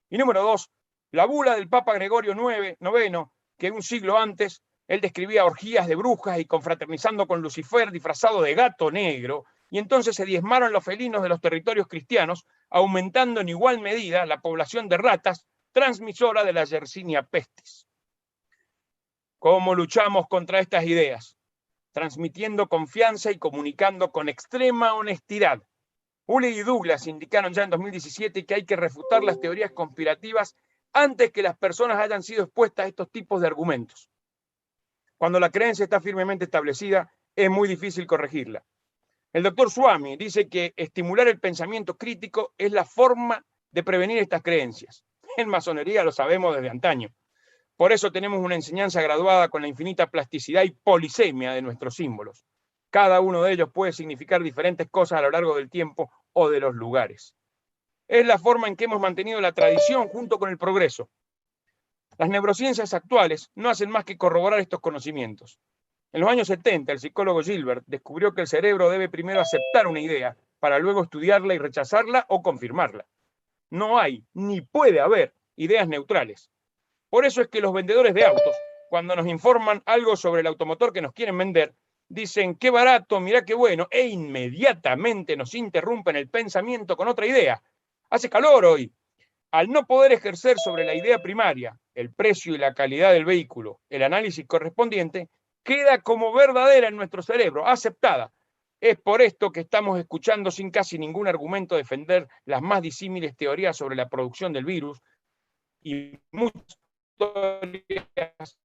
Y número dos, la bula del Papa Gregorio IX, que un siglo antes él describía orgías de brujas y confraternizando con Lucifer disfrazado de gato negro, y entonces se diezmaron los felinos de los territorios cristianos, aumentando en igual medida la población de ratas transmisora de la Yersinia pestis. ¿Cómo luchamos contra estas ideas? Transmitiendo confianza y comunicando con extrema honestidad. Uley y Douglas indicaron ya en 2017 que hay que refutar las teorías conspirativas antes que las personas hayan sido expuestas a estos tipos de argumentos. Cuando la creencia está firmemente establecida, es muy difícil corregirla. El doctor Swami dice que estimular el pensamiento crítico es la forma de prevenir estas creencias. En masonería lo sabemos desde antaño. Por eso tenemos una enseñanza graduada con la infinita plasticidad y polisemia de nuestros símbolos. Cada uno de ellos puede significar diferentes cosas a lo largo del tiempo o de los lugares. Es la forma en que hemos mantenido la tradición junto con el progreso. Las neurociencias actuales no hacen más que corroborar estos conocimientos. En los años 70, el psicólogo Gilbert descubrió que el cerebro debe primero aceptar una idea para luego estudiarla y rechazarla o confirmarla. No hay, ni puede haber, ideas neutrales. Por eso es que los vendedores de autos, cuando nos informan algo sobre el automotor que nos quieren vender, dicen qué barato, mirá qué bueno, e inmediatamente nos interrumpen el pensamiento con otra idea. Hace calor hoy. Al no poder ejercer sobre la idea primaria, el precio y la calidad del vehículo, el análisis correspondiente, queda como verdadera en nuestro cerebro, aceptada. Es por esto que estamos escuchando sin casi ningún argumento defender las más disímiles teorías sobre la producción del virus y muchas teorías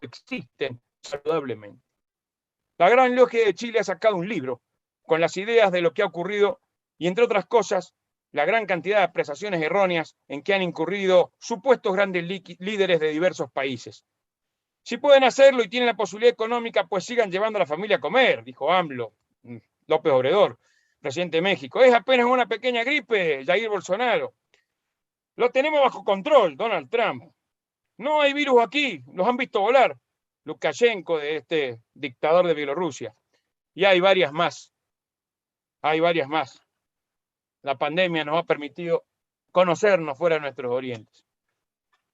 existen saludablemente. La Gran Logia de Chile ha sacado un libro con las ideas de lo que ha ocurrido y, entre otras cosas, la gran cantidad de apreciaciones erróneas en que han incurrido supuestos grandes líderes de diversos países. Si pueden hacerlo y tienen la posibilidad económica, pues sigan llevando a la familia a comer, dijo AMLO, López Obrador, presidente de México. Es apenas una pequeña gripe, Jair Bolsonaro. Lo tenemos bajo control, Donald Trump. No hay virus aquí, los han visto volar. Lukashenko, de este dictador de Bielorrusia. Y hay varias más. Hay varias más. La pandemia nos ha permitido conocernos fuera de nuestros orientes.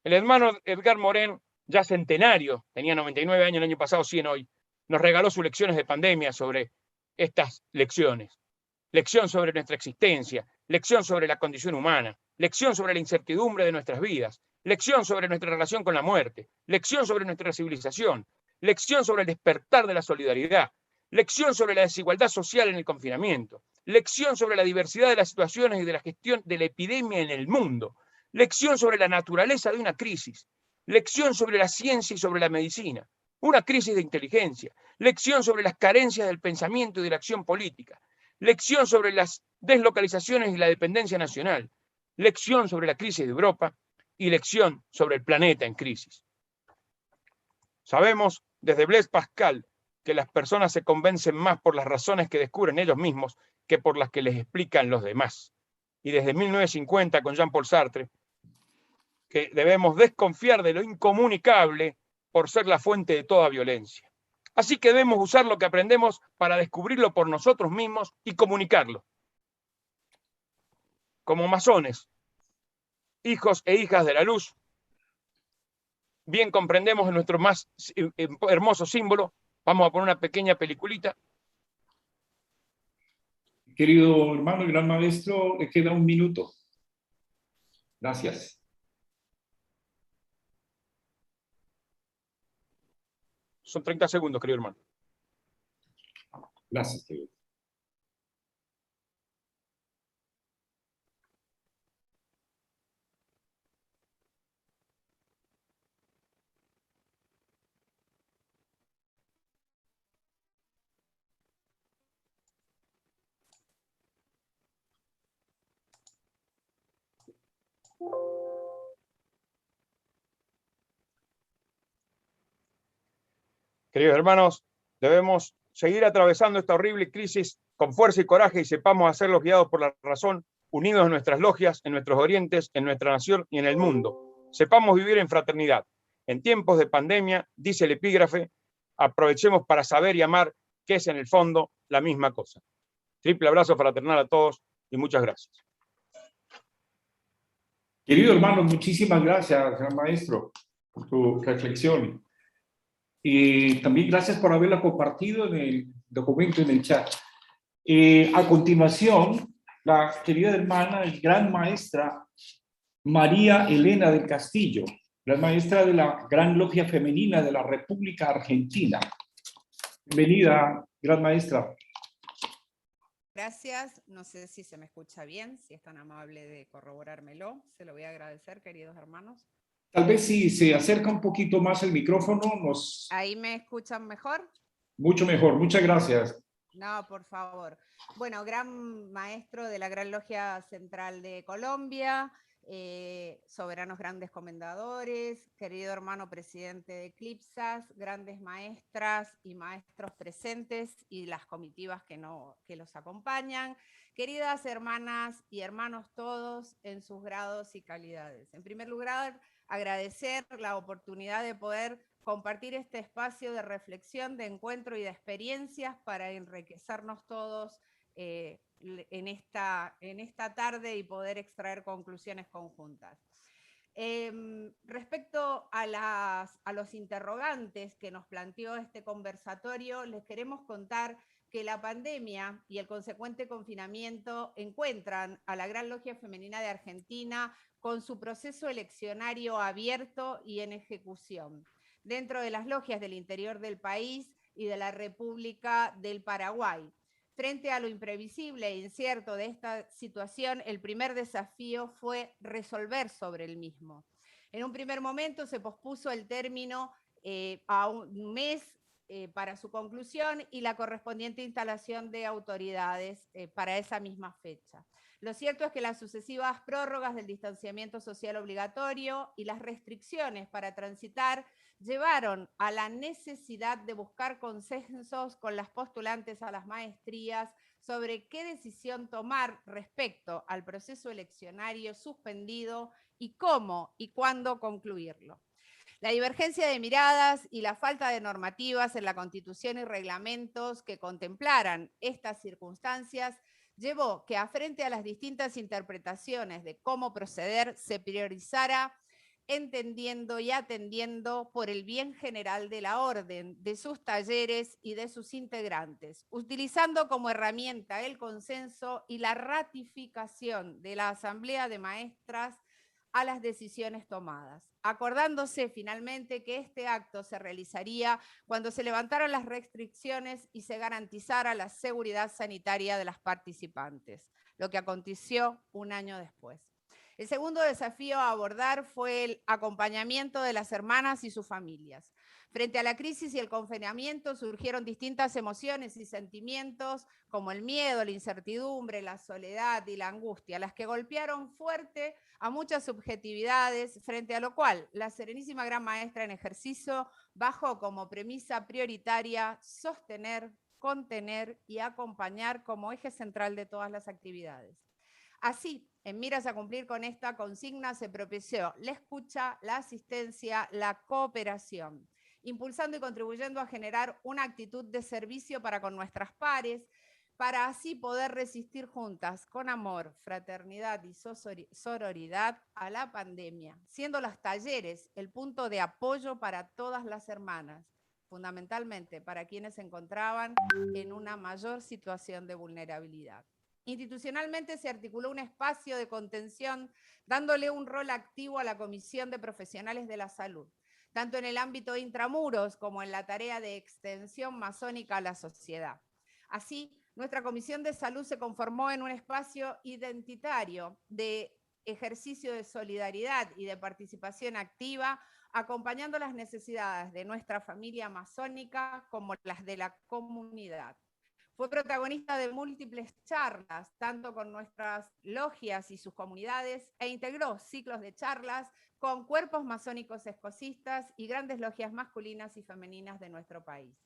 El hermano Edgar Morin, ya centenario, tenía 99 años el año pasado, 100 hoy, nos regaló sus lecciones de pandemia sobre estas lecciones. Lección sobre nuestra existencia, lección sobre la condición humana, lección sobre la incertidumbre de nuestras vidas, lección sobre nuestra relación con la muerte, lección sobre nuestra civilización, lección sobre el despertar de la solidaridad, lección sobre la desigualdad social en el confinamiento, lección sobre la diversidad de las situaciones y de la gestión de la epidemia en el mundo, lección sobre la naturaleza de una crisis, lección sobre la ciencia y sobre la medicina, una crisis de inteligencia, lección sobre las carencias del pensamiento y de la acción política, lección sobre las deslocalizaciones y la dependencia nacional, lección sobre la crisis de Europa y lección sobre el planeta en crisis. Sabemos desde Blaise Pascal que las personas se convencen más por las razones que descubren ellos mismos que por las que les explican los demás. Y desde 1950 con Jean-Paul Sartre, que debemos desconfiar de lo incomunicable por ser la fuente de toda violencia. Así que debemos usar lo que aprendemos para descubrirlo por nosotros mismos y comunicarlo. Como masones, hijos e hijas de la luz, bien comprendemos en nuestro más hermoso símbolo. Vamos a poner una pequeña peliculita. Querido hermano y gran maestro, le queda 1 minuto. Gracias. Son 30 segundos, querido hermano. Gracias, querido. Queridos hermanos, debemos seguir atravesando esta horrible crisis con fuerza y coraje y sepamos hacerlos guiados por la razón, unidos en nuestras logias, en nuestros orientes, en nuestra nación y en el mundo. Sepamos vivir en fraternidad. En tiempos de pandemia, dice el epígrafe, aprovechemos para saber y amar, que es en el fondo la misma cosa. Triple abrazo fraternal a todos y muchas gracias. Querido hermano, muchísimas gracias, gran maestro, por tu reflexión. Y también gracias por haberla compartido en el documento, en el chat. A continuación, la querida hermana y gran maestra María Elena del Castillo, gran maestra de la Gran Logia Femenina de la República Argentina. Bienvenida, gran maestra. Gracias, no sé si se me escucha bien, si es tan amable de corroborármelo, se lo voy a agradecer, queridos hermanos. Tal vez si se acerca un poquito más el micrófono, nos... ¿Ahí me escuchan mejor? Mucho mejor, muchas gracias. No, por favor. Bueno, gran maestro de la Gran Logia Central de Colombia, soberanos grandes comendadores, querido hermano presidente de CLIPSAS, grandes maestras y maestros presentes y las comitivas que los acompañan, queridas hermanas y hermanos todos en sus grados y calidades. En primer lugar, agradecer la oportunidad de poder compartir este espacio de reflexión, de encuentro y de experiencias para enriquecernos todos en esta tarde y poder extraer conclusiones conjuntas. Respecto a los interrogantes que nos planteó este conversatorio, les queremos contar que la pandemia y el consecuente confinamiento encuentran a la Gran Logia Femenina de Argentina con su proceso eleccionario abierto y en ejecución, dentro de las logias del interior del país y de la República del Paraguay. Frente a lo imprevisible e incierto de esta situación, el primer desafío fue resolver sobre el mismo. En un primer momento se pospuso el término a un mes para su conclusión y la correspondiente instalación de autoridades para esa misma fecha. Lo cierto es que las sucesivas prórrogas del distanciamiento social obligatorio y las restricciones para transitar llevaron a la necesidad de buscar consensos con las postulantes a las maestrías sobre qué decisión tomar respecto al proceso eleccionario suspendido y cómo y cuándo concluirlo. La divergencia de miradas y la falta de normativas en la Constitución y reglamentos que contemplaran estas circunstancias llevó que, a frente a las distintas interpretaciones de cómo proceder, se priorizara entendiendo y atendiendo por el bien general de la orden, de sus talleres y de sus integrantes, utilizando como herramienta el consenso y la ratificación de la Asamblea de Maestras a las decisiones tomadas, acordándose finalmente que este acto se realizaría cuando se levantaran las restricciones y se garantizara la seguridad sanitaria de las participantes, lo que aconteció un año después. El segundo desafío a abordar fue el acompañamiento de las hermanas y sus familias. Frente a la crisis y el confinamiento surgieron distintas emociones y sentimientos como el miedo, la incertidumbre, la soledad y la angustia, las que golpearon fuerte a muchas subjetividades, frente a lo cual la Serenísima Gran Maestra en ejercicio bajó como premisa prioritaria sostener, contener y acompañar como eje central de todas las actividades. Así, en miras a cumplir con esta consigna, se propició la escucha, la asistencia, la cooperación, impulsando y contribuyendo a generar una actitud de servicio para con nuestras pares, para así poder resistir juntas, con amor, fraternidad y sororidad, a la pandemia, siendo los talleres el punto de apoyo para todas las hermanas, fundamentalmente para quienes se encontraban en una mayor situación de vulnerabilidad. Institucionalmente se articuló un espacio de contención, dándole un rol activo a la Comisión de Profesionales de la Salud, tanto en el ámbito intramuros como en la tarea de extensión masónica a la sociedad. Así, nuestra Comisión de Salud se conformó en un espacio identitario de ejercicio de solidaridad y de participación activa, acompañando las necesidades de nuestra familia masónica como las de la comunidad. Fue protagonista de múltiples charlas, tanto con nuestras logias y sus comunidades, e integró ciclos de charlas con cuerpos masónicos escocistas y grandes logias masculinas y femeninas de nuestro país.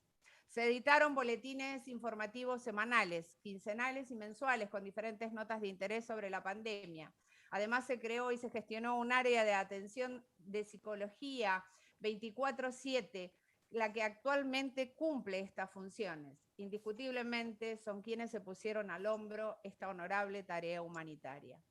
Se editaron boletines informativos semanales, quincenales y mensuales con diferentes notas de interés sobre la pandemia. Además, se creó y se gestionó un área de atención de psicología 24/7, la que actualmente cumple estas funciones. Indiscutiblemente son quienes se pusieron al hombro esta honorable tarea humanitaria.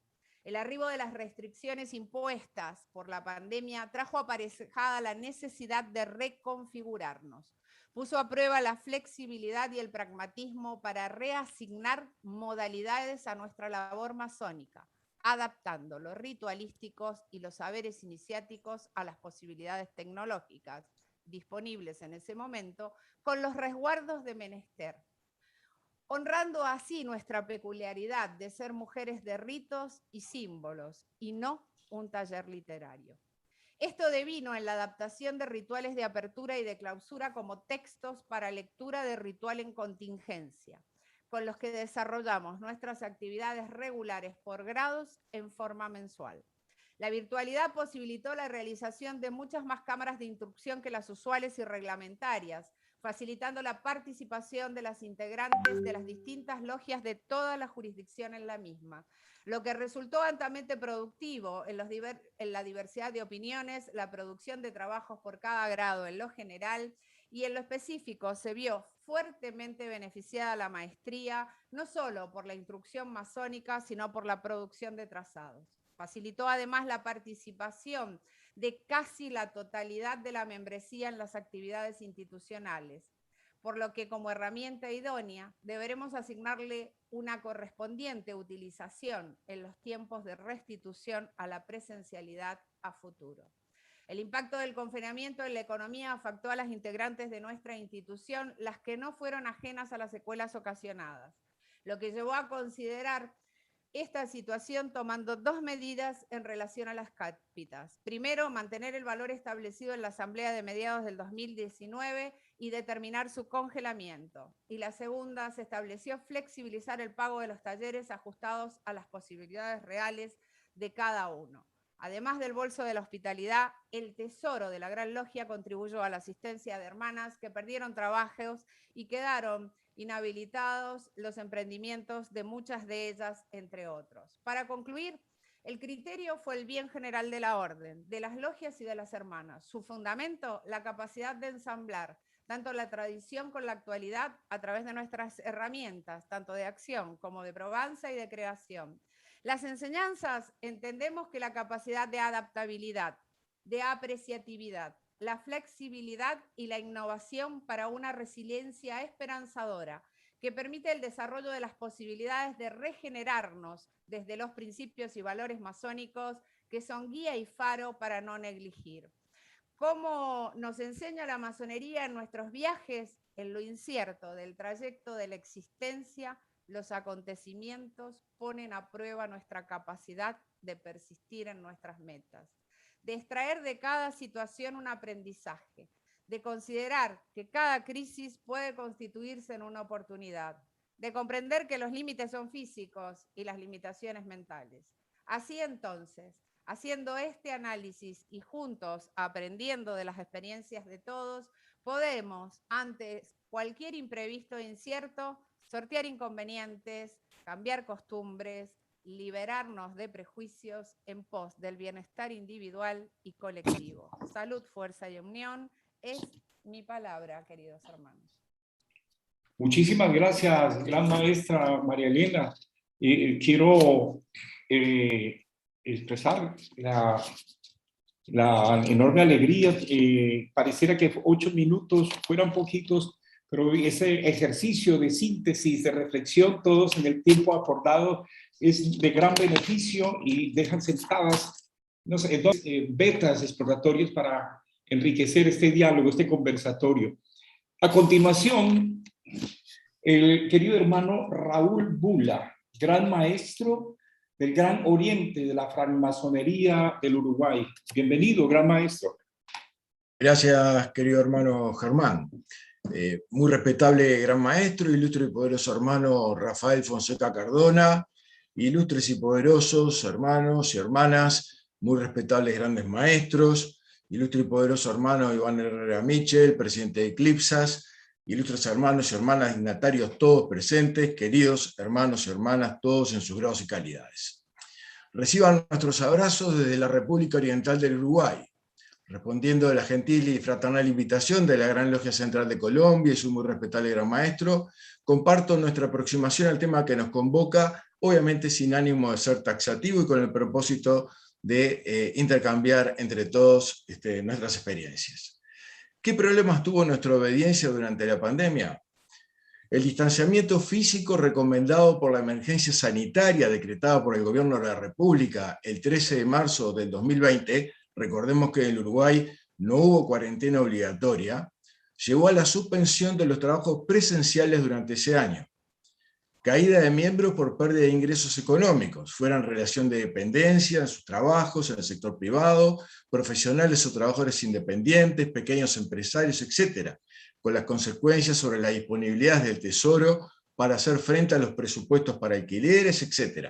El arribo de las restricciones impuestas por la pandemia trajo aparejada la necesidad de reconfigurarnos. Puso a prueba la flexibilidad y el pragmatismo para reasignar modalidades a nuestra labor masónica, adaptando los ritualísticos y los saberes iniciáticos a las posibilidades tecnológicas disponibles en ese momento, con los resguardos de menester, honrando así nuestra peculiaridad de ser mujeres de ritos y símbolos, y no un taller literario. Esto devino en la adaptación de rituales de apertura y de clausura como textos para lectura de ritual en contingencia, con los que desarrollamos nuestras actividades regulares por grados en forma mensual. La virtualidad posibilitó la realización de muchas más cámaras de instrucción que las usuales y reglamentarias, facilitando la participación de las integrantes de las distintas logias de toda la jurisdicción en la misma, lo que resultó altamente productivo en la diversidad de opiniones, la producción de trabajos por cada grado en lo general, y en lo específico se vio fuertemente beneficiada la maestría, no solo por la instrucción masónica, sino por la producción de trazados. Facilitó además la participación de casi la totalidad de la membresía en las actividades institucionales, por lo que como herramienta idónea deberemos asignarle una correspondiente utilización en los tiempos de restitución a la presencialidad a futuro. El impacto del confinamiento en la economía afectó a las integrantes de nuestra institución, las que no fueron ajenas a las secuelas ocasionadas, lo que llevó a considerar esta situación tomando dos medidas en relación a las cápitas. Primero, mantener el valor establecido en la Asamblea de mediados del 2019 y determinar su congelamiento. Y la segunda, se estableció flexibilizar el pago de los talleres ajustados a las posibilidades reales de cada uno. Además del bolso de la hospitalidad, el tesoro de la Gran Logia contribuyó a la asistencia de hermanas que perdieron trabajos y quedaron inhabilitados los emprendimientos de muchas de ellas, entre otros. Para concluir, el criterio fue el bien general de la orden, de las logias y de las hermanas. Su fundamento, la capacidad de ensamblar tanto la tradición con la actualidad a través de nuestras herramientas, tanto de acción como de probanza y de creación. Las enseñanzas, entendemos que la capacidad de adaptabilidad, de apreciatividad, la flexibilidad y la innovación para una resiliencia esperanzadora que permite el desarrollo de las posibilidades de regenerarnos desde los principios y valores masónicos que son guía y faro para no negligir. Como nos enseña la masonería en nuestros viajes, en lo incierto del trayecto de la existencia, los acontecimientos ponen a prueba nuestra capacidad de persistir en nuestras metas, de extraer de cada situación un aprendizaje, de considerar que cada crisis puede constituirse en una oportunidad, de comprender que los límites son físicos y las limitaciones mentales. Así entonces, haciendo este análisis y juntos aprendiendo de las experiencias de todos, podemos, ante cualquier imprevisto e incierto, sortear inconvenientes, cambiar costumbres, liberarnos de prejuicios en pos del bienestar individual y colectivo. Salud, fuerza y unión es mi palabra, queridos hermanos. Muchísimas gracias, gran maestra María Elena. Quiero expresar la enorme alegría. Pareciera que 8 minutos fueran poquitos, pero ese ejercicio de síntesis, de reflexión, todos en el tiempo acordado, es de gran beneficio y dejan sentadas, no sé, dos vetas exploratorias para enriquecer este diálogo, este conversatorio. A continuación, el querido hermano Raúl Bula, gran maestro del Gran Oriente de la francmasonería del Uruguay. Bienvenido, gran maestro. Gracias, querido hermano Germán. Muy respetable gran maestro, ilustre y poderoso hermano Rafael Fonseca Cardona, ilustres y poderosos hermanos y hermanas, muy respetables grandes maestros, ilustre y poderoso hermano Iván Herrera Michel, presidente de CLIPSAS, ilustres hermanos y hermanas dignatarios todos presentes, queridos hermanos y hermanas todos en sus grados y calidades. Reciban nuestros abrazos desde la República Oriental del Uruguay. Respondiendo a la gentil y fraternal invitación de la Gran Logia Central de Colombia y su muy respetable gran maestro, comparto nuestra aproximación al tema que nos convoca, obviamente sin ánimo de ser taxativo y con el propósito de intercambiar entre todos nuestras experiencias. ¿Qué problemas tuvo nuestra obediencia durante la pandemia? El distanciamiento físico recomendado por la emergencia sanitaria decretada por el Gobierno de la República el 13 de marzo del 2020, recordemos que en el Uruguay no hubo cuarentena obligatoria, llevó a la suspensión de los trabajos presenciales durante ese año. Caída de miembros por pérdida de ingresos económicos, fuera en relación de dependencia, en sus trabajos, en el sector privado, profesionales o trabajadores independientes, pequeños empresarios, etc., con las consecuencias sobre la disponibilidad del Tesoro para hacer frente a los presupuestos para alquileres, etc.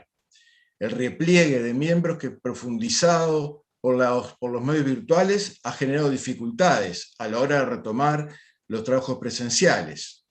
El repliegue de miembros que profundizado por los medios virtuales ha generado dificultades a la hora de retomar los trabajos presenciales.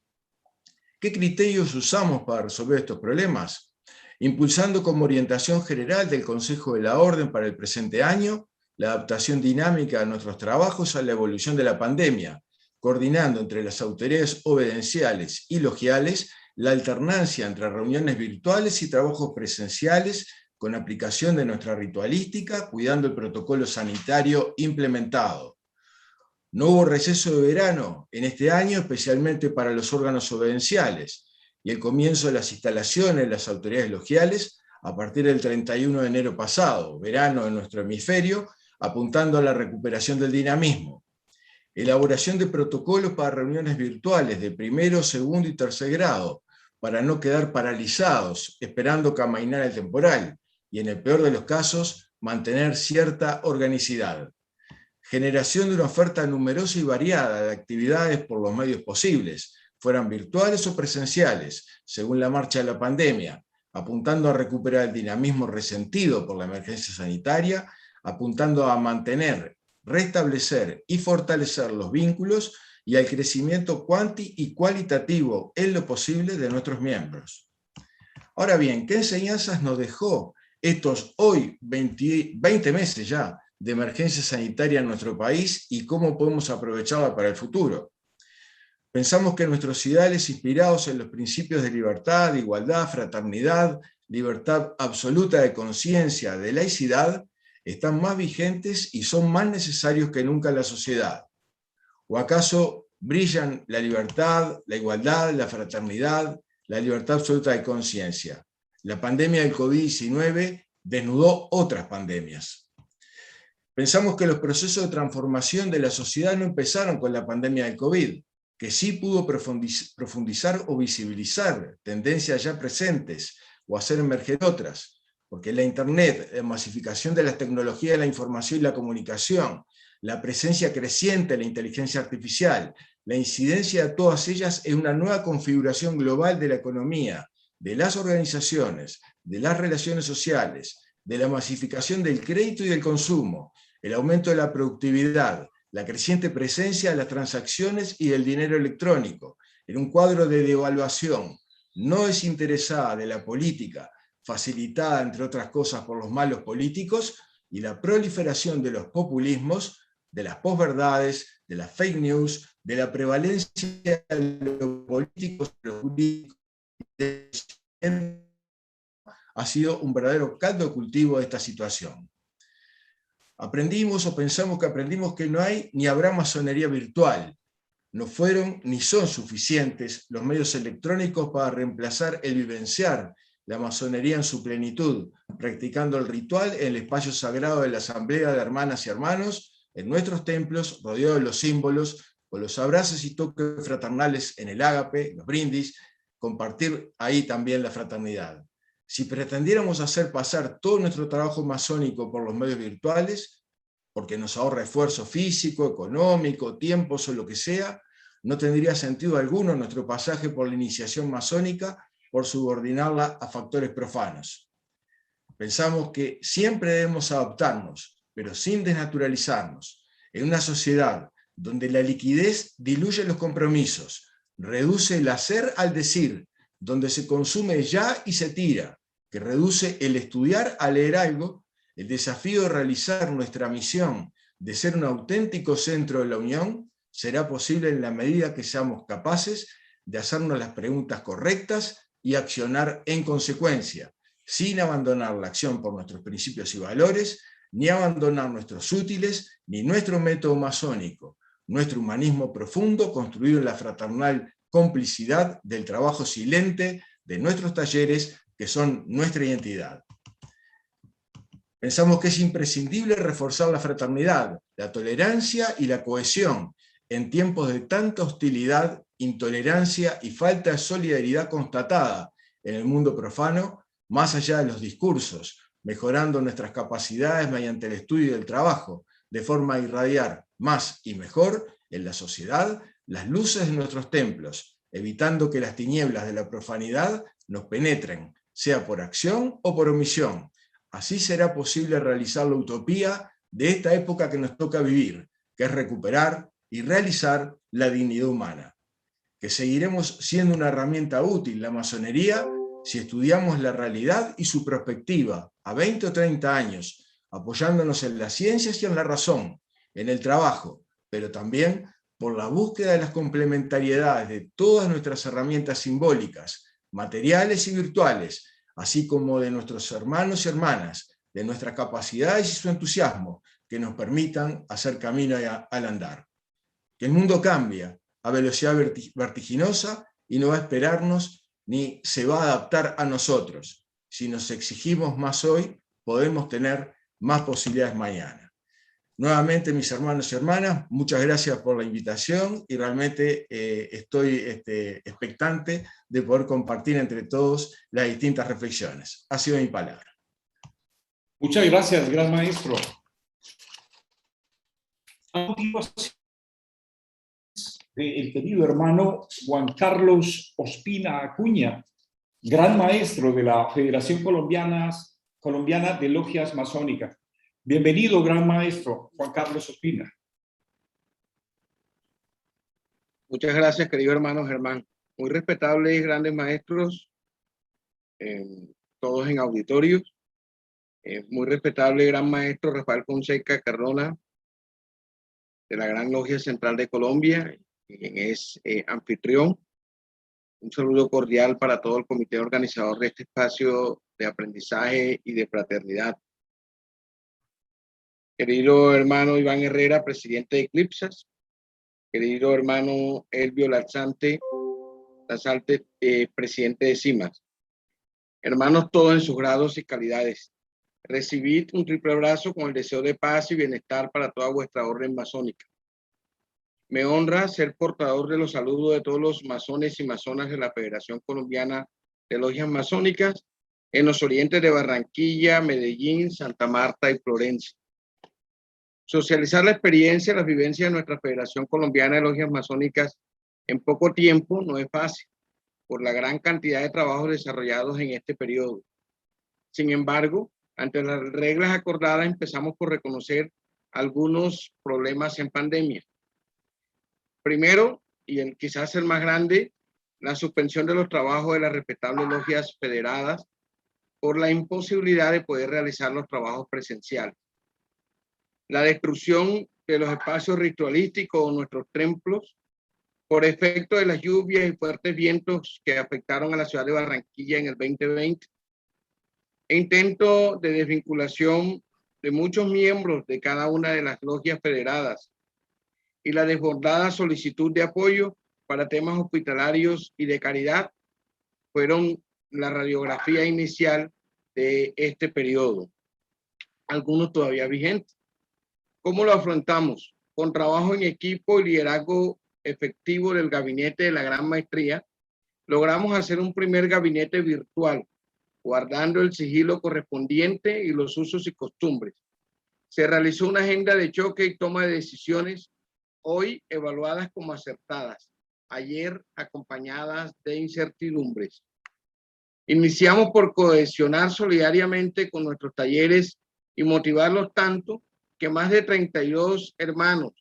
¿Qué criterios usamos para resolver estos problemas? Impulsando como orientación general del Consejo de la Orden para el presente año la adaptación dinámica de nuestros trabajos a la evolución de la pandemia, coordinando entre las autoridades obedenciales y logiales la alternancia entre reuniones virtuales y trabajos presenciales con aplicación de nuestra ritualística, cuidando el protocolo sanitario implementado. No hubo receso de verano en este año, especialmente para los órganos obedenciales, y el comienzo de las instalaciones de las autoridades logiales a partir del 31 de enero pasado, verano en nuestro hemisferio, apuntando a la recuperación del dinamismo. Elaboración de protocolos para reuniones virtuales de primero, segundo y tercer grado, para no quedar paralizados, esperando que amainara el temporal, y en el peor de los casos, mantener cierta organicidad. Generación de una oferta numerosa y variada de actividades por los medios posibles, fueran virtuales o presenciales, según la marcha de la pandemia, apuntando a recuperar el dinamismo resentido por la emergencia sanitaria, apuntando a mantener, restablecer y fortalecer los vínculos y al crecimiento cuanti y cualitativo en lo posible de nuestros miembros. Ahora bien, ¿qué enseñanzas nos dejó estos hoy 20 meses ya de emergencia sanitaria en nuestro país y cómo podemos aprovecharla para el futuro? Pensamos que nuestros ideales inspirados en los principios de libertad, igualdad, fraternidad, libertad absoluta de conciencia, de laicidad, están más vigentes y son más necesarios que nunca en la sociedad. ¿O acaso brillan la libertad, la igualdad, la fraternidad, la libertad absoluta de conciencia? La pandemia del COVID-19 desnudó otras pandemias. Pensamos que los procesos de transformación de la sociedad no empezaron con la pandemia del COVID, que sí pudo profundizar o visibilizar tendencias ya presentes o hacer emerger otras, porque la Internet, la masificación de las tecnologías de la información y la comunicación, la presencia creciente de la inteligencia artificial, la incidencia de todas ellas en una nueva configuración global de la economía, de las organizaciones, de las relaciones sociales, de la masificación del crédito y del consumo, el aumento de la productividad, la creciente presencia de las transacciones y del dinero electrónico, en un cuadro de devaluación no desinteresada de la política, facilitada, entre otras cosas, por los malos políticos, y la proliferación de los populismos, de las posverdades, de las fake news, de la prevalencia de los políticos, ha sido un verdadero caldo de cultivo de esta situación. Aprendimos o pensamos que aprendimos que no hay ni habrá masonería virtual. No fueron ni son suficientes los medios electrónicos para reemplazar el vivenciar la masonería en su plenitud, practicando el ritual en el espacio sagrado de la asamblea de hermanas y hermanos, en nuestros templos, rodeado de los símbolos, con los abrazos y toques fraternales en el ágape, los brindis, compartir ahí también la fraternidad. Si pretendiéramos hacer pasar todo nuestro trabajo masónico por los medios virtuales, porque nos ahorra esfuerzo físico, económico, tiempos o lo que sea, no tendría sentido alguno nuestro pasaje por la iniciación masónica por subordinarla a factores profanos. Pensamos que siempre debemos adaptarnos, pero sin desnaturalizarnos, en una sociedad donde la liquidez diluye los compromisos, reduce el hacer al decir, donde se consume ya y se tira, que reduce el estudiar a leer algo, el desafío de realizar nuestra misión de ser un auténtico centro de la unión, será posible en la medida que seamos capaces de hacernos las preguntas correctas y accionar en consecuencia, sin abandonar la acción por nuestros principios y valores, ni abandonar nuestros útiles, ni nuestro método masónico, nuestro humanismo profundo construido en la fraternal complicidad del trabajo silente de nuestros talleres, que son nuestra identidad. Pensamos que es imprescindible reforzar la fraternidad, la tolerancia y la cohesión en tiempos de tanta hostilidad, intolerancia y falta de solidaridad constatada en el mundo profano, más allá de los discursos, mejorando nuestras capacidades mediante el estudio y el trabajo, de forma a irradiar más y mejor en la sociedad las luces de nuestros templos, evitando que las tinieblas de la profanidad nos penetren, sea por acción o por omisión. Así será posible realizar la utopía de esta época que nos toca vivir, que es recuperar y realizar la dignidad humana. Que seguiremos siendo una herramienta útil, la masonería, si estudiamos la realidad y su perspectiva a 20 o 30 años, apoyándonos en las ciencias y en la razón, en el trabajo, pero también por la búsqueda de las complementariedades de todas nuestras herramientas simbólicas, materiales y virtuales, así como de nuestros hermanos y hermanas, de nuestras capacidades y su entusiasmo, que nos permitan hacer camino al andar. Que el mundo cambia a velocidad vertiginosa y no va a esperarnos ni se va a adaptar a nosotros. Si nos exigimos más hoy, podemos tener más posibilidades mañana. Nuevamente, mis hermanos y hermanas, muchas gracias por la invitación y realmente estoy expectante de poder compartir entre todos las distintas reflexiones. Ha sido mi palabra. Muchas gracias, gran maestro. A continuación, el querido hermano Juan Carlos Ospina Acuña, gran maestro de la Federación Colombiana de Logias Masónicas. Bienvenido, gran maestro Juan Carlos Ospina. Muchas gracias, querido hermano Germán. Muy respetables, grandes maestros, todos en auditorios. Muy respetable gran maestro Rafael Fonseca Cardona, de la Gran Logia Central de Colombia, quien es anfitrión. Un saludo cordial para todo el comité organizador de este espacio de aprendizaje y de fraternidad. Querido hermano Iván Herrera, presidente de Eclipsas. Querido hermano Elvio Lasalte, presidente de CIMAS. Hermanos todos en sus grados y calidades. Recibid un triple abrazo con el deseo de paz y bienestar para toda vuestra orden masónica. Me honra ser portador de los saludos de todos los masones y masonas de la Federación Colombiana de Logias Masónicas en los orientes de Barranquilla, Medellín, Santa Marta y Florencia. Socializar la experiencia, las vivencias de nuestra Federación Colombiana de Logias Masónicas en poco tiempo no es fácil, por la gran cantidad de trabajos desarrollados en este periodo. Sin embargo, ante las reglas acordadas, empezamos por reconocer algunos problemas en pandemia. Primero, y quizás el más grande, la suspensión de los trabajos de las respetables logias federadas por la imposibilidad de poder realizar los trabajos presenciales. La destrucción de los espacios ritualísticos o nuestros templos por efecto de las lluvias y fuertes vientos que afectaron a la ciudad de Barranquilla en el 2020. Intento de desvinculación de muchos miembros de cada una de las logias federadas y la desbordada solicitud de apoyo para temas hospitalarios y de caridad fueron la radiografía inicial de este periodo, algunos todavía vigentes. ¿Cómo lo afrontamos? Con trabajo en equipo y liderazgo efectivo del gabinete de la Gran Maestría, logramos hacer un primer gabinete virtual, guardando el sigilo correspondiente y los usos y costumbres. Se realizó una agenda de choque y toma de decisiones, hoy evaluadas como acertadas, ayer acompañadas de incertidumbres. Iniciamos por cohesionar solidariamente con nuestros talleres y motivarlos tanto que más de 32 hermanos,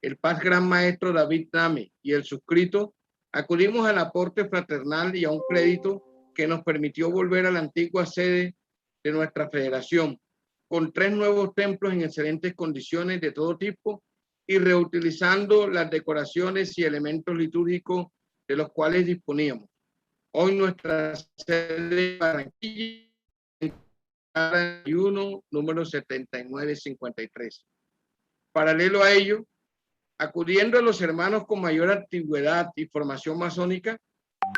el Paz Gran Maestro David Name y el suscrito, acudimos al aporte fraternal y a un crédito que nos permitió volver a la antigua sede de nuestra federación, con 3 nuevos templos en excelentes condiciones de todo tipo y reutilizando las decoraciones y elementos litúrgicos de los cuales disponíamos. Hoy nuestra sede de Barranquilla, número 7953. Paralelo a ello, acudiendo a los hermanos con mayor antigüedad y formación masónica,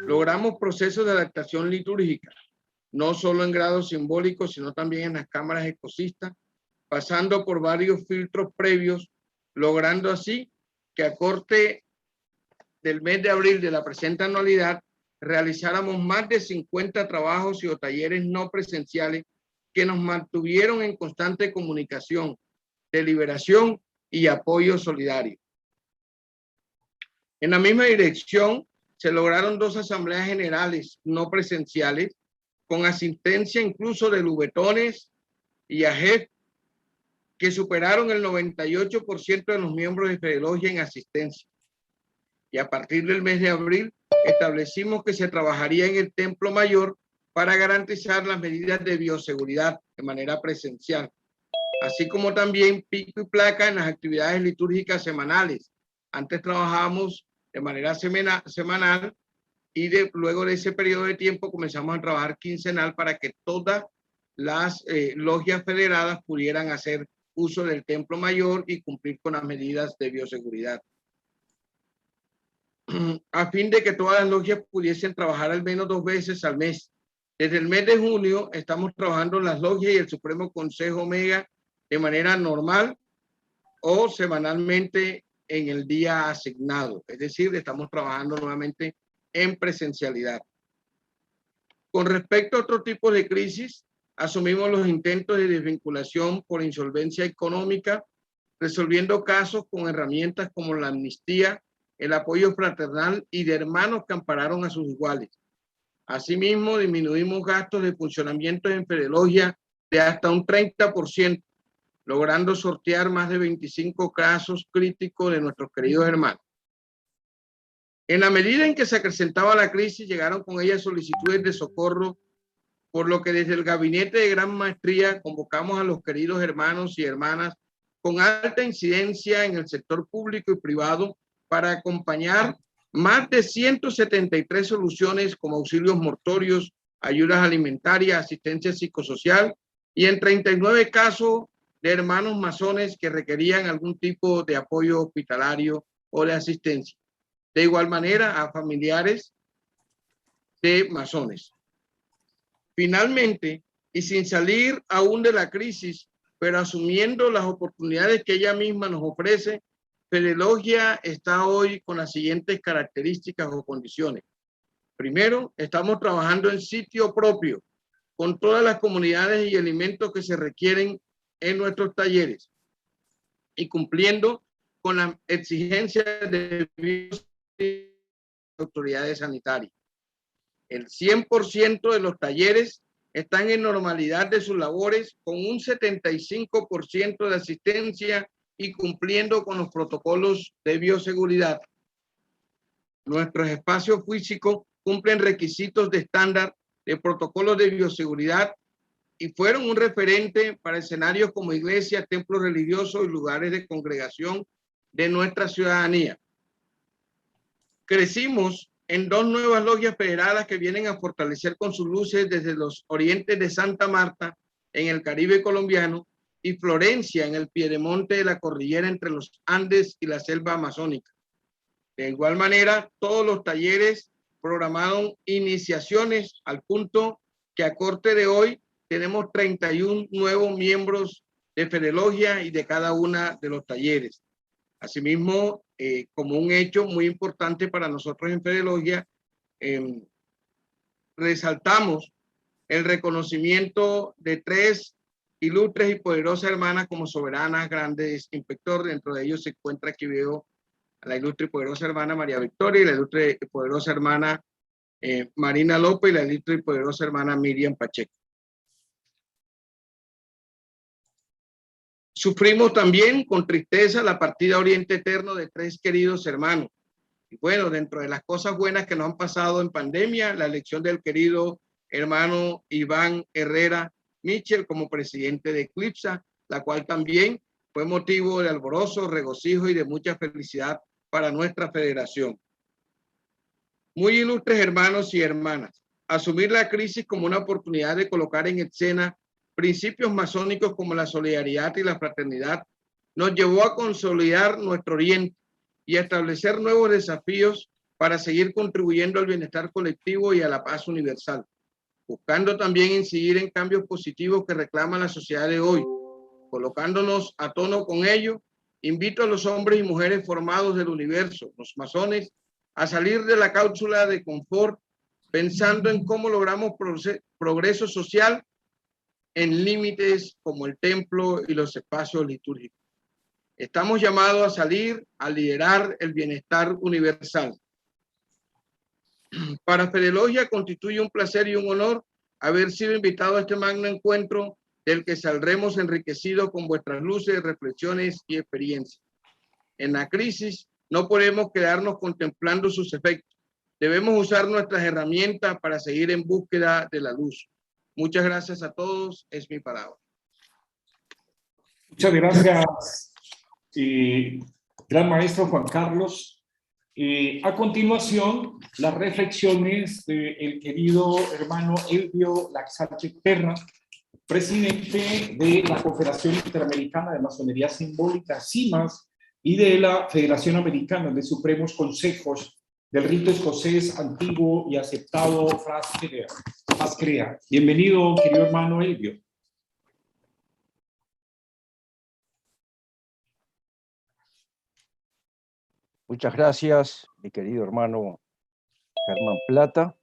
logramos procesos de adaptación litúrgica, no solo en grados simbólicos, sino también en las cámaras escocistas, pasando por varios filtros previos, logrando así que a corte del mes de abril de la presente anualidad realizáramos más de 50 trabajos y o talleres no presenciales que nos mantuvieron en constante comunicación, deliberación y apoyo solidario. En la misma dirección se lograron 2 asambleas generales no presenciales con asistencia incluso de lubetones y AGEF que superaron el 98% de los miembros de Fedelogia en asistencia. Y a partir del mes de abril establecimos que se trabajaría en el Templo Mayor para garantizar las medidas de bioseguridad de manera presencial, así como también pico y placa en las actividades litúrgicas semanales. Antes trabajábamos de manera semanal y luego de ese periodo de tiempo comenzamos a trabajar quincenal para que todas las logias federadas pudieran hacer uso del Templo Mayor y cumplir con las medidas de bioseguridad. A fin de que todas las logias pudiesen trabajar al menos 2 veces al mes. Desde el mes de junio estamos trabajando las logias y el Supremo Consejo Omega de manera normal o semanalmente en el día asignado. Es decir, estamos trabajando nuevamente en presencialidad. Con respecto a otro tipo de crisis, asumimos los intentos de desvinculación por insolvencia económica, resolviendo casos con herramientas como la amnistía, el apoyo fraternal y de hermanos que ampararon a sus iguales. Asimismo, disminuimos gastos de funcionamiento en Fedelogia de hasta un 30%, logrando sortear más de 25 casos críticos de nuestros queridos hermanos. En la medida en que se acrecentaba la crisis, llegaron con ella solicitudes de socorro, por lo que desde el Gabinete de Gran Maestría convocamos a los queridos hermanos y hermanas con alta incidencia en el sector público y privado para acompañar más de 173 soluciones como auxilios mortuorios, ayudas alimentarias, asistencia psicosocial y en 39 casos de hermanos masones que requerían algún tipo de apoyo hospitalario o de asistencia. De igual manera a familiares de masones. Finalmente, y sin salir aún de la crisis, pero asumiendo las oportunidades que ella misma nos ofrece, Fedelogia está hoy con las siguientes características o condiciones. Primero, estamos trabajando en sitio propio, con todas las comunidades y elementos que se requieren en nuestros talleres y cumpliendo con las exigencias de autoridades sanitarias. El 100% de los talleres están en normalidad de sus labores con un 75% de asistencia y cumpliendo con los protocolos de bioseguridad. Nuestros espacios físicos cumplen requisitos de estándar de protocolos de bioseguridad y fueron un referente para escenarios como iglesias, templos religiosos y lugares de congregación de nuestra ciudadanía. Crecimos en 2 nuevas logias federadas que vienen a fortalecer con sus luces desde los orientes de Santa Marta en el Caribe colombiano y Florencia en el piedemonte de la cordillera entre los Andes y la selva amazónica. De igual manera, todos los talleres programaron iniciaciones al punto que a corte de hoy tenemos 31 nuevos miembros de Fedelogia y de cada una de los talleres. Asimismo, como un hecho muy importante para nosotros en Fedelogia, resaltamos el reconocimiento de 3 ilustres y poderosas hermanas como soberanas, grandes inspector. Dentro de ellos se encuentra, aquí veo a la ilustre y poderosa hermana María Victoria y la ilustre y poderosa hermana Marina López y la ilustre y poderosa hermana Miriam Pacheco. Sufrimos también con tristeza la partida Oriente Eterno de 3 queridos hermanos. Y bueno, dentro de las cosas buenas que nos han pasado en pandemia, la elección del querido hermano Iván Herrera Mitchell como presidente de Eclipsa, la cual también fue motivo de alborozo, regocijo y de mucha felicidad para nuestra federación. Muy ilustres hermanos y hermanas, asumir la crisis como una oportunidad de colocar en escena principios masónicos como la solidaridad y la fraternidad nos llevó a consolidar nuestro oriente y a establecer nuevos desafíos para seguir contribuyendo al bienestar colectivo y a la paz universal, buscando también incidir en cambios positivos que reclama la sociedad de hoy. Colocándonos a tono con ello, invito a los hombres y mujeres formados del universo, los masones, a salir de la cápsula de confort, pensando en cómo logramos progreso social en límites como el templo y los espacios litúrgicos. Estamos llamados a salir a liderar el bienestar universal. Para Fedelogia constituye un placer y un honor haber sido invitado a este magno encuentro del que saldremos enriquecidos con vuestras luces, reflexiones y experiencias. En la crisis no podemos quedarnos contemplando sus efectos. Debemos usar nuestras herramientas para seguir en búsqueda de la luz. Muchas gracias a todos. Es mi palabra. Muchas gracias, gran maestro Juan Carlos. A continuación, las reflexiones del querido hermano Elvio Laxalche Terra, presidente de la Confederación Interamericana de Masonería Simbólica, CIMAS, y de la Federación Americana de Supremos Consejos del Rito Escocés Antiguo y Aceptado FASCREA. Bienvenido, querido hermano Elvio. Muchas gracias, mi querido hermano Germán Plata.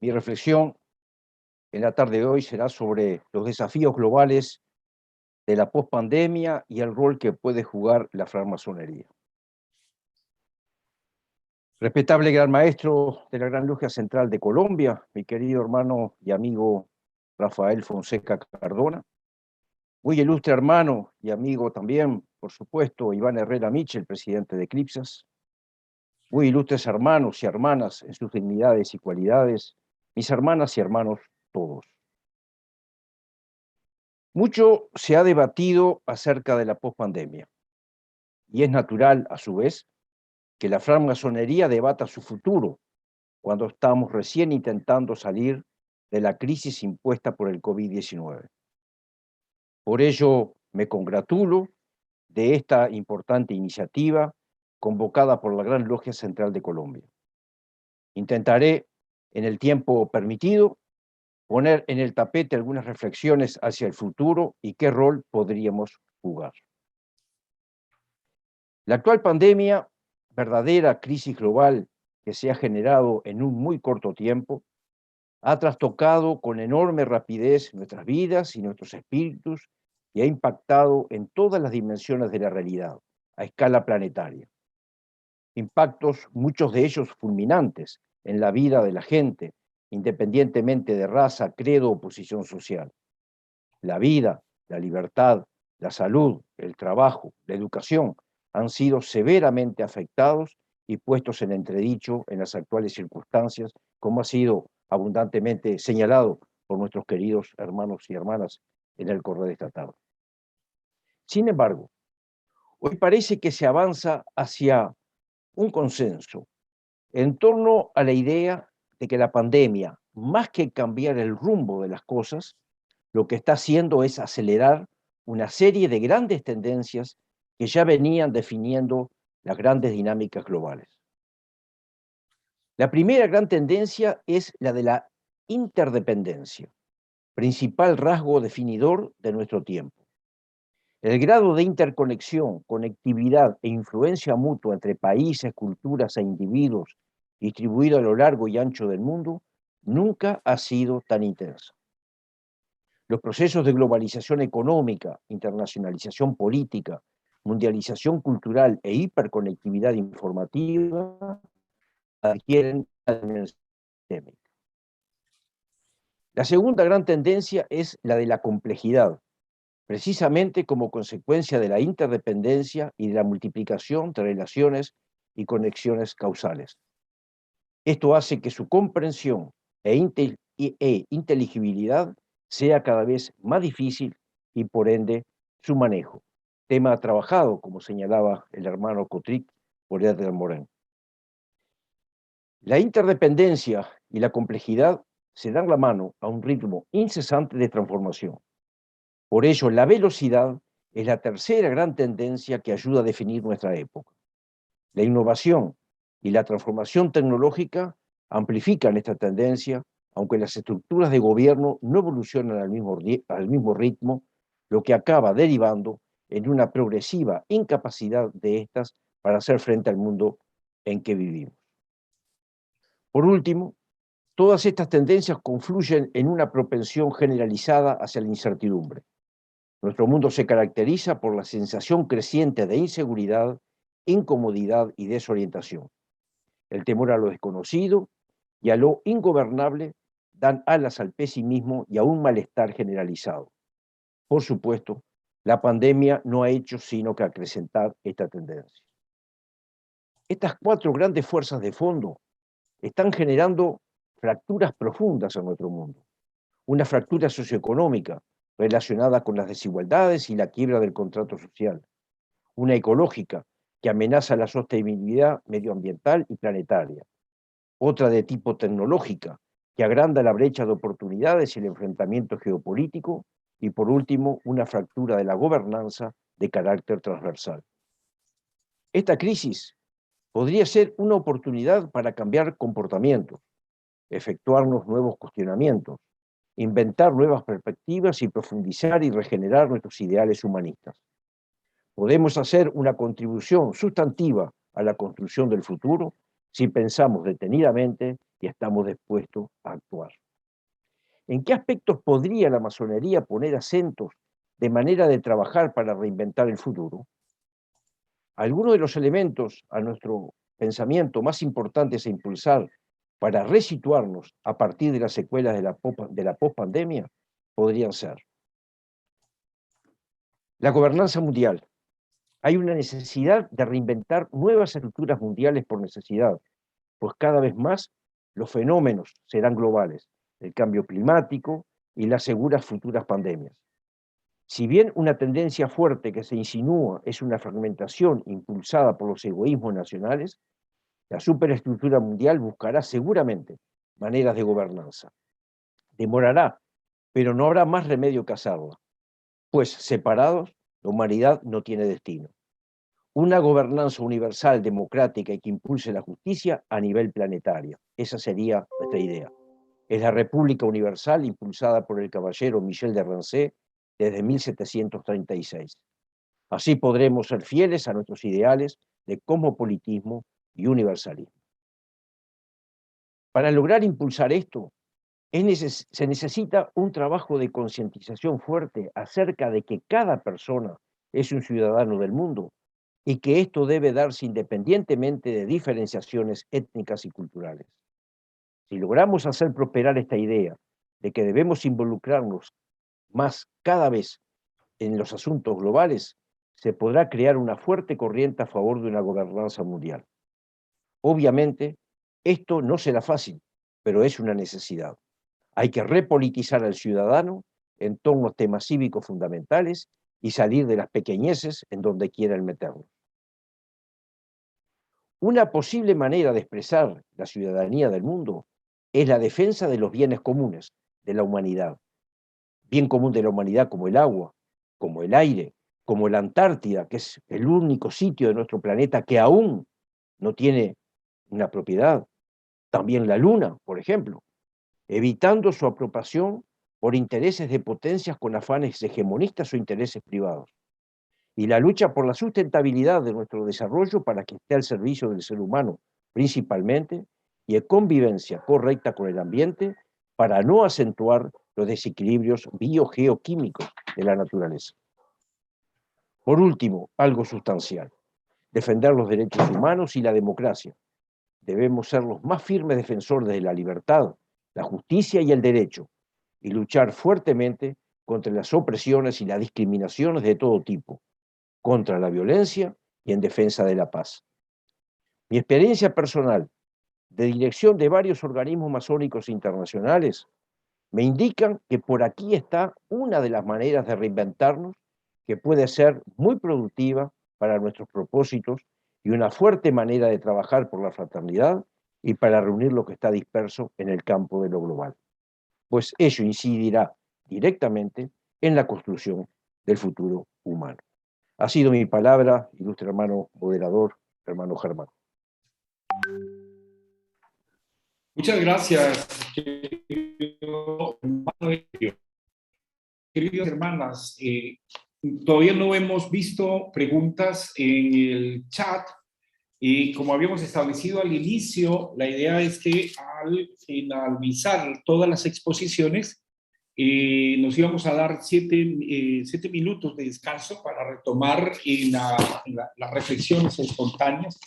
Mi reflexión en la tarde de hoy será sobre los desafíos globales de la pospandemia y el rol que puede jugar la francmasonería. Respetable gran maestro de la Gran Logia Central de Colombia, mi querido hermano y amigo Rafael Fonseca Cardona, muy ilustre hermano y amigo también, por supuesto, Iván Herrera Michel, presidente de Eclipsas, muy ilustres hermanos y hermanas en sus dignidades y cualidades, mis hermanas y hermanos todos. Mucho se ha debatido acerca de la pospandemia, y es natural, a su vez, que la francmasonería debata su futuro cuando estamos recién intentando salir de la crisis impuesta por el COVID-19. Por ello, me congratulo de esta importante iniciativa convocada por la Gran Logia Central de Colombia. Intentaré, en el tiempo permitido, poner en el tapete algunas reflexiones hacia el futuro y qué rol podríamos jugar. La actual pandemia, verdadera crisis global que se ha generado en un muy corto tiempo, ha trastocado con enorme rapidez nuestras vidas y nuestros espíritus y ha impactado en todas las dimensiones de la realidad, a escala planetaria. Impactos, muchos de ellos fulminantes, en la vida de la gente, independientemente de raza, credo o posición social. La vida, la libertad, la salud, el trabajo, la educación han sido severamente afectados y puestos en entredicho en las actuales circunstancias, como ha sido abundantemente señalado por nuestros queridos hermanos y hermanas en el correo de esta tarde. Sin embargo, hoy parece que se avanza hacia un consenso en torno a la idea de que la pandemia, más que cambiar el rumbo de las cosas, lo que está haciendo es acelerar una serie de grandes tendencias que ya venían definiendo las grandes dinámicas globales. La primera gran tendencia es la de la interdependencia, principal rasgo definidor de nuestro tiempo. El grado de interconexión, conectividad e influencia mutua entre países, culturas e individuos distribuido a lo largo y ancho del mundo nunca ha sido tan intenso. Los procesos de globalización económica, internacionalización política, mundialización cultural e hiperconectividad informativa adquieren una dimensión sistémica. La segunda gran tendencia es la de la complejidad, precisamente como consecuencia de la interdependencia y de la multiplicación de relaciones y conexiones causales. Esto hace que su comprensión e inteligibilidad sea cada vez más difícil y por ende su manejo. Tema trabajado, como señalaba el hermano Cotric, por Edgar Morin. La interdependencia y la complejidad se dan la mano a un ritmo incesante de transformación. Por ello, la velocidad es la tercera gran tendencia que ayuda a definir nuestra época. La innovación y la transformación tecnológica amplifican esta tendencia, aunque las estructuras de gobierno no evolucionan al mismo ritmo, lo que acaba derivando en una progresiva incapacidad de estas para hacer frente al mundo en que vivimos. Por último, todas estas tendencias confluyen en una propensión generalizada hacia la incertidumbre. Nuestro mundo se caracteriza por la sensación creciente de inseguridad, incomodidad y desorientación. El temor a lo desconocido y a lo ingobernable dan alas al pesimismo y a un malestar generalizado. Por supuesto, la pandemia no ha hecho sino que acrecentar esta tendencia. Estas cuatro grandes fuerzas de fondo están generando fracturas profundas en nuestro mundo. Una fractura socioeconómica relacionada con las desigualdades y la quiebra del contrato social. Una ecológica que amenaza la sostenibilidad medioambiental y planetaria. Otra de tipo tecnológica que agranda la brecha de oportunidades y el enfrentamiento geopolítico. Y por último, una fractura de la gobernanza de carácter transversal. Esta crisis podría ser una oportunidad para cambiar comportamientos, efectuarnos nuevos cuestionamientos, inventar nuevas perspectivas y profundizar y regenerar nuestros ideales humanistas. Podemos hacer una contribución sustantiva a la construcción del futuro si pensamos detenidamente y estamos dispuestos a actuar. ¿En qué aspectos podría la masonería poner acentos de manera de trabajar para reinventar el futuro? Algunos de los elementos a nuestro pensamiento más importantes a impulsar para resituarnos a partir de las secuelas de la pospandemia podrían ser la gobernanza mundial. Hay una necesidad de reinventar nuevas estructuras mundiales por necesidad, pues cada vez más los fenómenos serán globales, el cambio climático y las seguras futuras pandemias. Si bien una tendencia fuerte que se insinúa es una fragmentación impulsada por los egoísmos nacionales, la superestructura mundial buscará seguramente maneras de gobernanza. Demorará, pero no habrá más remedio que hacerlo, pues separados la humanidad no tiene destino. Una gobernanza universal, democrática y que impulse la justicia a nivel planetario. Esa sería nuestra idea. Es la República Universal impulsada por el caballero Michel de Rancé desde 1736. Así podremos ser fieles a nuestros ideales de cosmopolitismo y universalismo. Para lograr impulsar esto, se necesita un trabajo de concientización fuerte acerca de que cada persona es un ciudadano del mundo y que esto debe darse independientemente de diferenciaciones étnicas y culturales. Si logramos hacer prosperar esta idea de que debemos involucrarnos más cada vez en los asuntos globales, se podrá crear una fuerte corriente a favor de una gobernanza mundial. Obviamente, esto no será fácil, pero es una necesidad. Hay que repolitizar al ciudadano en torno a temas cívicos fundamentales y salir de las pequeñeces en donde quieran meternos. Una posible manera de expresar la ciudadanía del mundo es la defensa de los bienes comunes de la humanidad. Bien común de la humanidad como el agua, como el aire, como la Antártida, que es el único sitio de nuestro planeta que aún no tiene una propiedad. También la Luna, por ejemplo, evitando su apropiación por intereses de potencias con afanes hegemonistas o intereses privados. Y la lucha por la sustentabilidad de nuestro desarrollo para que esté al servicio del ser humano principalmente y en convivencia correcta con el ambiente para no acentuar los desequilibrios biogeoquímicos de la naturaleza. Por último, algo sustancial, defender los derechos humanos y la democracia. Debemos ser los más firmes defensores de la libertad, la justicia y el derecho, y luchar fuertemente contra las opresiones y las discriminaciones de todo tipo, contra la violencia y en defensa de la paz. Mi experiencia personal de dirección de varios organismos masónicos internacionales me indican que por aquí está una de las maneras de reinventarnos que puede ser muy productiva para nuestros propósitos y una fuerte manera de trabajar por la fraternidad y para reunir lo que está disperso en el campo de lo global. Pues ello incidirá directamente en la construcción del futuro humano. Ha sido mi palabra, ilustre hermano moderador, hermano Germán. Muchas gracias, querido hermano. Queridas hermanas, todavía no hemos visto preguntas en el chat y como habíamos establecido al inicio, la idea es que al finalizar todas las exposiciones nos íbamos a dar 7 minutos de descanso para retomar las reflexiones espontáneas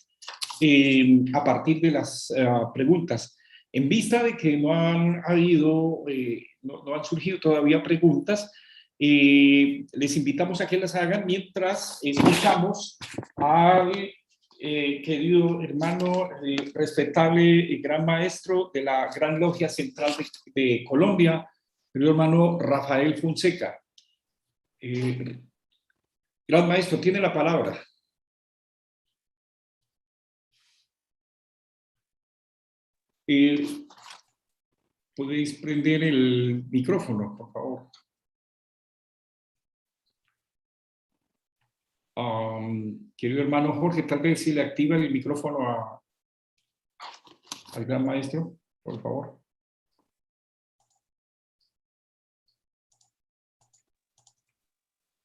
a partir de las preguntas. En vista de que no han surgido todavía preguntas, les invitamos a que las hagan mientras escuchamos al querido hermano, respetable gran maestro de la Gran Logia Central de Colombia, querido hermano Rafael Fonseca. Gran maestro, tiene la palabra. ¿Podéis prender el micrófono, por favor? Querido hermano Jorge, tal vez si le activa el micrófono al gran maestro, por favor.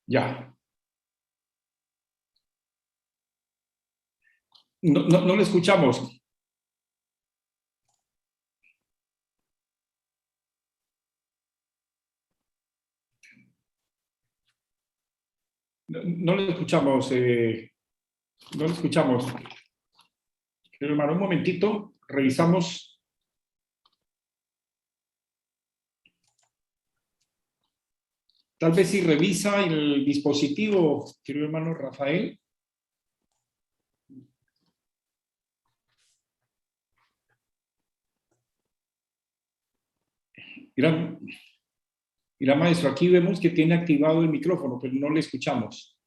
Ya. No le escuchamos. No le escuchamos. No le escuchamos. Pero, hermano, un momentito. Revisamos. Tal vez si revisa el dispositivo, querido hermano Rafael. Mira, maestro, aquí vemos que tiene activado el micrófono, pero no le escuchamos.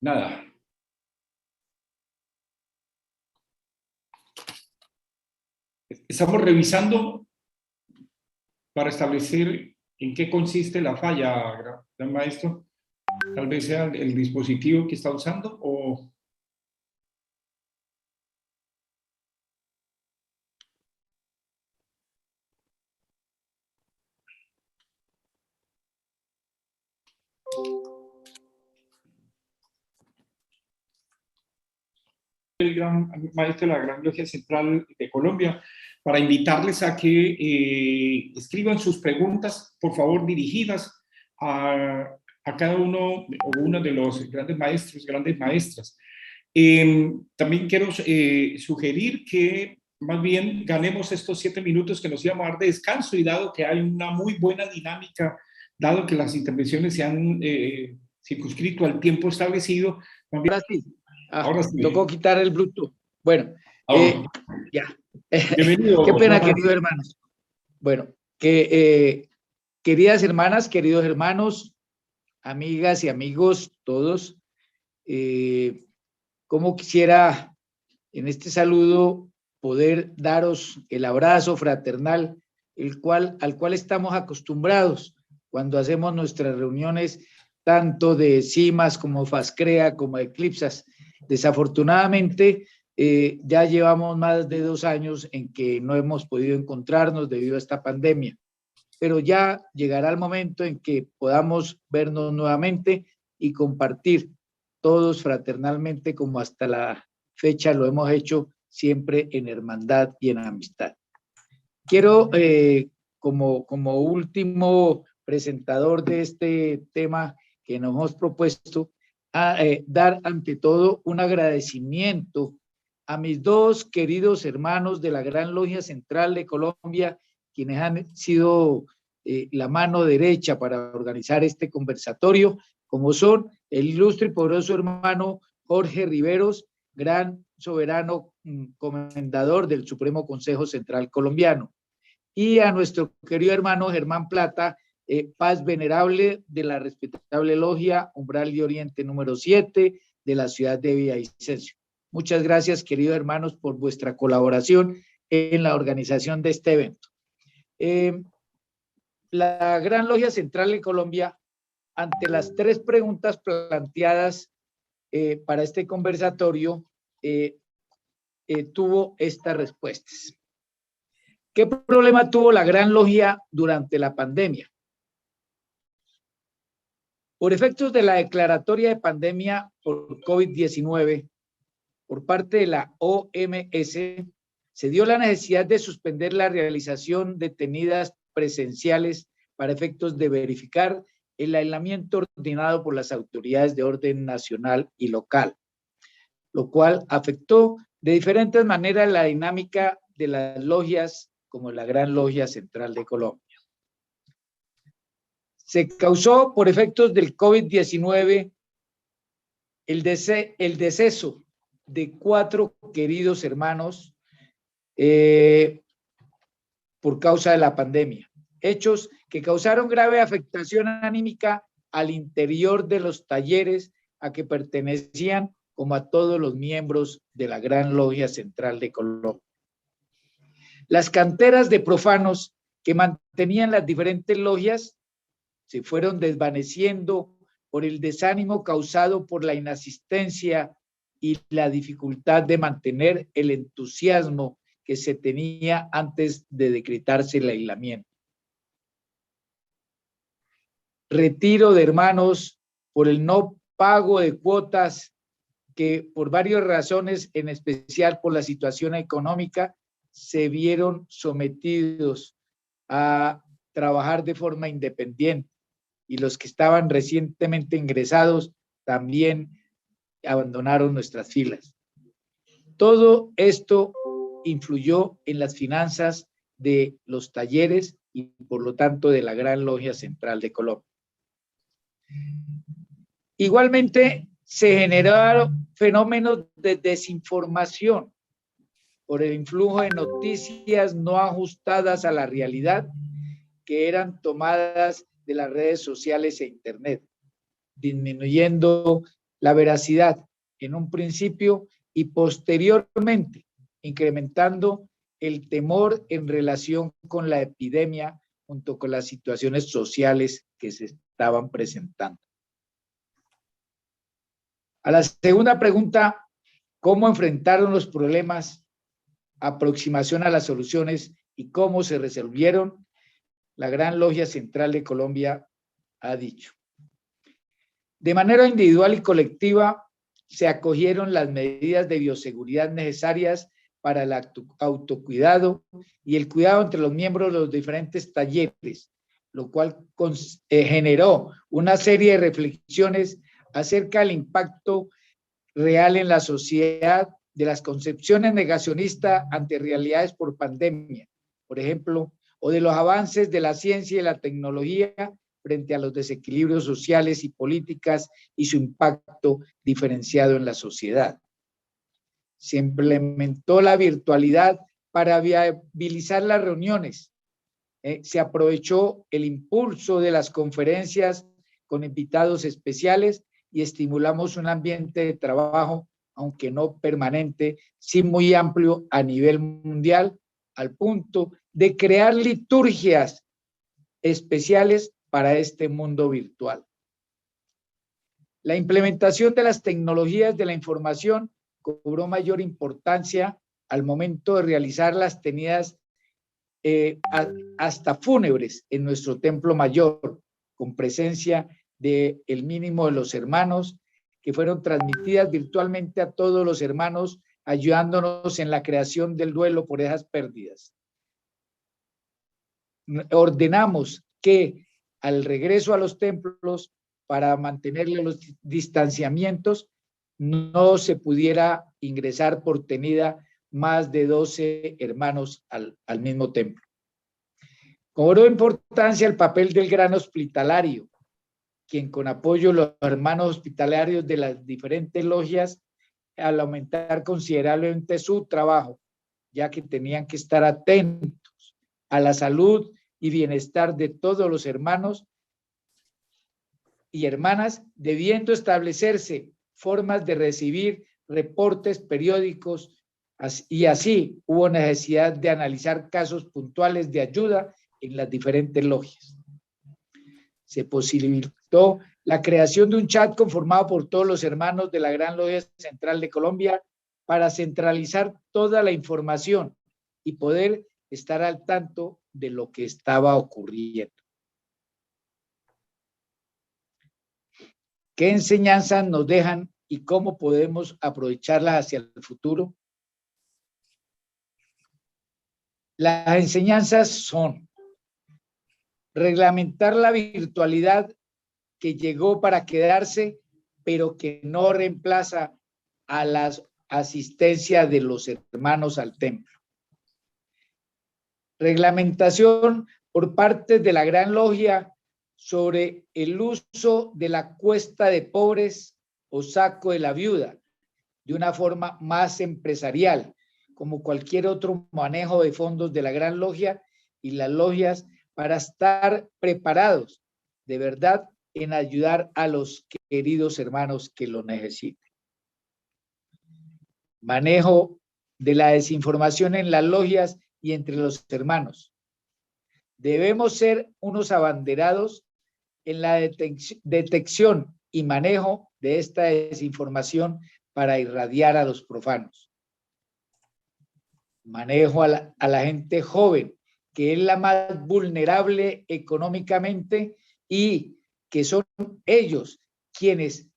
Nada. Estamos revisando para establecer en qué consiste la falla, gran maestro. Tal vez sea el dispositivo que está usando o... El gran maestro de la Gran Logia Central de Colombia, para invitarles a que escriban sus preguntas, por favor, dirigidas a cada uno o una de los grandes maestros, grandes maestras. También quiero sugerir que más bien ganemos estos 7 minutos que nos íbamos a dar de descanso, y dado que hay una muy buena dinámica, dado que las intervenciones se han circunscrito al tiempo establecido. También... Ahora sí. Ahora sí. Tocó quitar el Bluetooth. Bueno, ya. Bienvenido. Qué pena, queridos hermanos. Bueno, queridas hermanas, queridos hermanos, amigas y amigos, todos, como quisiera en este saludo poder daros el abrazo fraternal, al cual estamos acostumbrados cuando hacemos nuestras reuniones, tanto de CIMAS como FASCREA, como de CLIPSAS. Desafortunadamente, ya llevamos más de 2 años en que no hemos podido encontrarnos debido a esta pandemia, pero ya llegará el momento en que podamos vernos nuevamente y compartir todos fraternalmente, como hasta la fecha lo hemos hecho, siempre en hermandad y en amistad. Quiero, como último presentador de este tema que nos hemos propuesto, dar ante todo un agradecimiento a mis 2 queridos hermanos de la Gran Logia Central de Colombia, quienes han sido la mano derecha para organizar este conversatorio, como son el ilustre y poderoso hermano Jorge Riveros, gran soberano comendador del Supremo Consejo Central Colombiano, y a nuestro querido hermano Germán Plata, Paz Venerable de la respetable logia Umbral de Oriente número 7 de la ciudad de Villavicencio. Muchas gracias, queridos hermanos, por vuestra colaboración en la organización de este evento. La Gran Logia Central de Colombia, ante las 3 preguntas planteadas para este conversatorio, tuvo estas respuestas. ¿Qué problema tuvo la Gran Logia durante la pandemia? Por efectos de la declaratoria de pandemia por COVID-19 por parte de la OMS, se dio la necesidad de suspender la realización de tenidas presenciales para efectos de verificar el aislamiento ordenado por las autoridades de orden nacional y local, lo cual afectó de diferentes maneras la dinámica de las logias como la Gran Logia Central de Colombia. Se causó por efectos del COVID-19 el deceso de 4 queridos hermanos por causa de la pandemia. Hechos que causaron grave afectación anímica al interior de los talleres a que pertenecían, como a todos los miembros de la Gran Logia Central de Colombia. Las canteras de profanos que mantenían las diferentes logias se fueron desvaneciendo por el desánimo causado por la inasistencia y la dificultad de mantener el entusiasmo que se tenía antes de decretarse el aislamiento. Retiro de hermanos por el no pago de cuotas que por varias razones, en especial por la situación económica, se vieron sometidos a trabajar de forma independiente, y los que estaban recientemente ingresados también abandonaron nuestras filas. Todo esto influyó en las finanzas de los talleres y por lo tanto de la Gran Logia Central de Colombia. Igualmente se generaron fenómenos de desinformación por el influjo de noticias no ajustadas a la realidad que eran tomadas de las redes sociales e internet, disminuyendo la veracidad en un principio y posteriormente incrementando el temor en relación con la epidemia junto con las situaciones sociales que se estaban presentando. A la segunda pregunta, ¿cómo enfrentaron los problemas, aproximación a las soluciones y cómo se resolvieron? La Gran Logia Central de Colombia ha dicho: de manera individual y colectiva se acogieron las medidas de bioseguridad necesarias para el autocuidado y el cuidado entre los miembros de los diferentes talleres, lo cual generó una serie de reflexiones acerca del impacto real en la sociedad de las concepciones negacionistas ante realidades por pandemia, por ejemplo, o de los avances de la ciencia y la tecnología frente a los desequilibrios sociales y políticas y su impacto diferenciado en la sociedad. Se implementó la virtualidad para viabilizar las reuniones. Se aprovechó el impulso de las conferencias con invitados especiales y estimulamos un ambiente de trabajo, aunque no permanente, sí muy amplio a nivel mundial, al punto de crear liturgias especiales para este mundo virtual. La implementación de las tecnologías de la información cobró mayor importancia al momento de realizar las tenidas hasta fúnebres en nuestro templo mayor, con presencia del mínimo de los hermanos, que fueron transmitidas virtualmente a todos los hermanos, ayudándonos en la creación del duelo por esas pérdidas. Ordenamos que al regreso a los templos, para mantener los distanciamientos, no se pudiera ingresar por tenida más de 12 hermanos al mismo templo. Cobró importancia el papel del gran hospitalario, quien con apoyo de los hermanos hospitalarios de las diferentes logias, al aumentar considerablemente su trabajo, ya que tenían que estar atentos a la salud y bienestar de todos los hermanos y hermanas, debiendo establecerse formas de recibir reportes periódicos, y así hubo necesidad de analizar casos puntuales de ayuda en las diferentes logias. Se posibilitó la creación de un chat conformado por todos los hermanos de la Gran Logia Central de Colombia para centralizar toda la información y poder estar al tanto de lo que estaba ocurriendo. ¿Qué enseñanzas nos dejan y cómo podemos aprovecharlas hacia el futuro? Las enseñanzas son: reglamentar la virtualidad que llegó para quedarse, pero que no reemplaza a la asistencia de los hermanos al templo. Reglamentación por parte de la Gran Logia sobre el uso de la cuesta de pobres o saco de la viuda de una forma más empresarial, como cualquier otro manejo de fondos de la Gran Logia y las logias, para estar preparados de verdad en ayudar a los queridos hermanos que lo necesiten. Manejo de la desinformación en las logias y entre los hermanos. Debemos ser unos abanderados en la detección y manejo de esta desinformación para irradiar a los profanos. Manejo a la gente joven, que es la más vulnerable económicamente y que son ellos quienes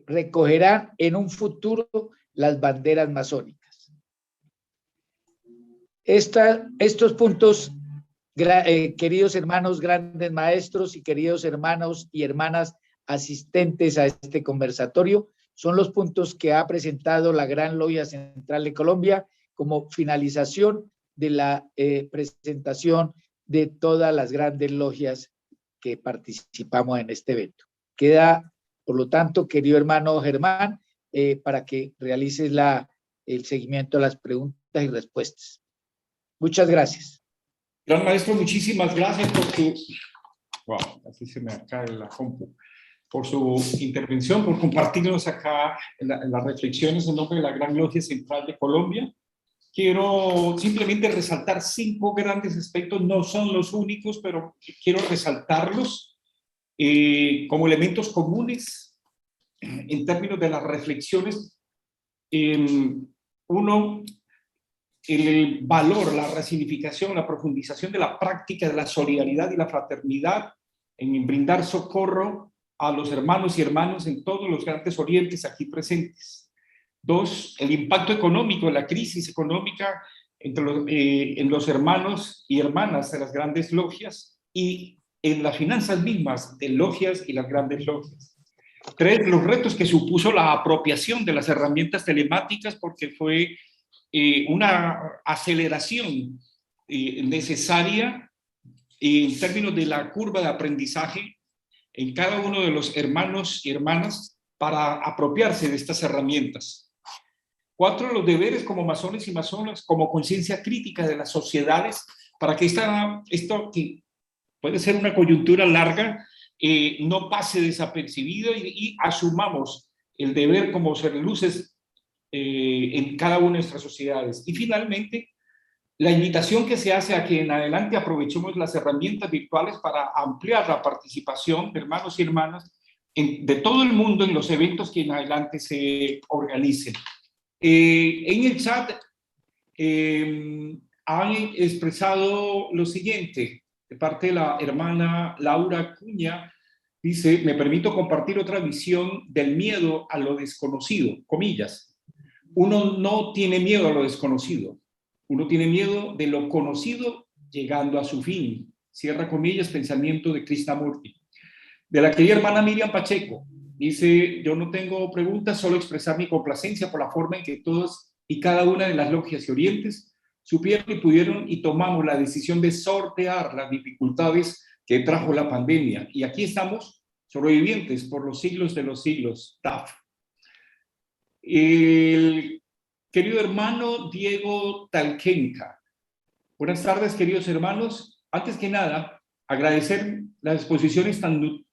recogerán en un futuro las banderas masónicas. Estos puntos, queridos hermanos grandes maestros y queridos hermanos y hermanas asistentes a este conversatorio, son los puntos que ha presentado la Gran Logia Central de Colombia como finalización de la presentación de todas las grandes logias que participamos en este evento. Queda, por lo tanto, querido hermano Germán, para que realices el seguimiento a las preguntas y respuestas. Muchas gracias. Gran maestro, muchísimas gracias por su... Wow, así se me cae la compu. Por su intervención, por compartirnos acá las reflexiones en nombre de la Gran Logia Central de Colombia. Quiero simplemente resaltar 5 grandes aspectos, no son los únicos, pero quiero resaltarlos como elementos comunes en términos de las reflexiones. Uno, el valor, la resignificación, la profundización de la práctica de la solidaridad y la fraternidad en brindar socorro a los hermanos y hermanas en todos los grandes orientes aquí presentes. 2, el impacto económico de la crisis económica en los hermanos y hermanas de las grandes logias y en las finanzas mismas de logias y las grandes logias. 3, los retos que supuso la apropiación de las herramientas telemáticas, porque fue una aceleración necesaria en términos de la curva de aprendizaje en cada uno de los hermanos y hermanas para apropiarse de estas herramientas. 4, los deberes como masones y masonas, como conciencia crítica de las sociedades, para que esto que puede ser una coyuntura larga, no pase desapercibido y asumamos el deber como ser luces en cada una de nuestras sociedades. Y finalmente, la invitación que se hace a que en adelante aprovechemos las herramientas virtuales para ampliar la participación de hermanos y hermanas de todo el mundo en los eventos que en adelante se organicen. En el chat han expresado lo siguiente, de parte de la hermana Laura Cuña, dice: me permito compartir otra visión del miedo a lo desconocido, comillas. Uno no tiene miedo a lo desconocido, uno tiene miedo de lo conocido llegando a su fin. Cierra comillas, pensamiento de Krishnamurti. De la querida hermana Miriam Pacheco, dice: yo no tengo preguntas, solo expresar mi complacencia por la forma en que todas y cada una de las logias y orientes supieron y pudieron y tomamos la decisión de sortear las dificultades que trajo la pandemia. Y aquí estamos, sobrevivientes por los siglos de los siglos. TAF. El querido hermano Diego Talquenca. Buenas tardes, queridos hermanos. Antes que nada, agradecer las exposiciones tan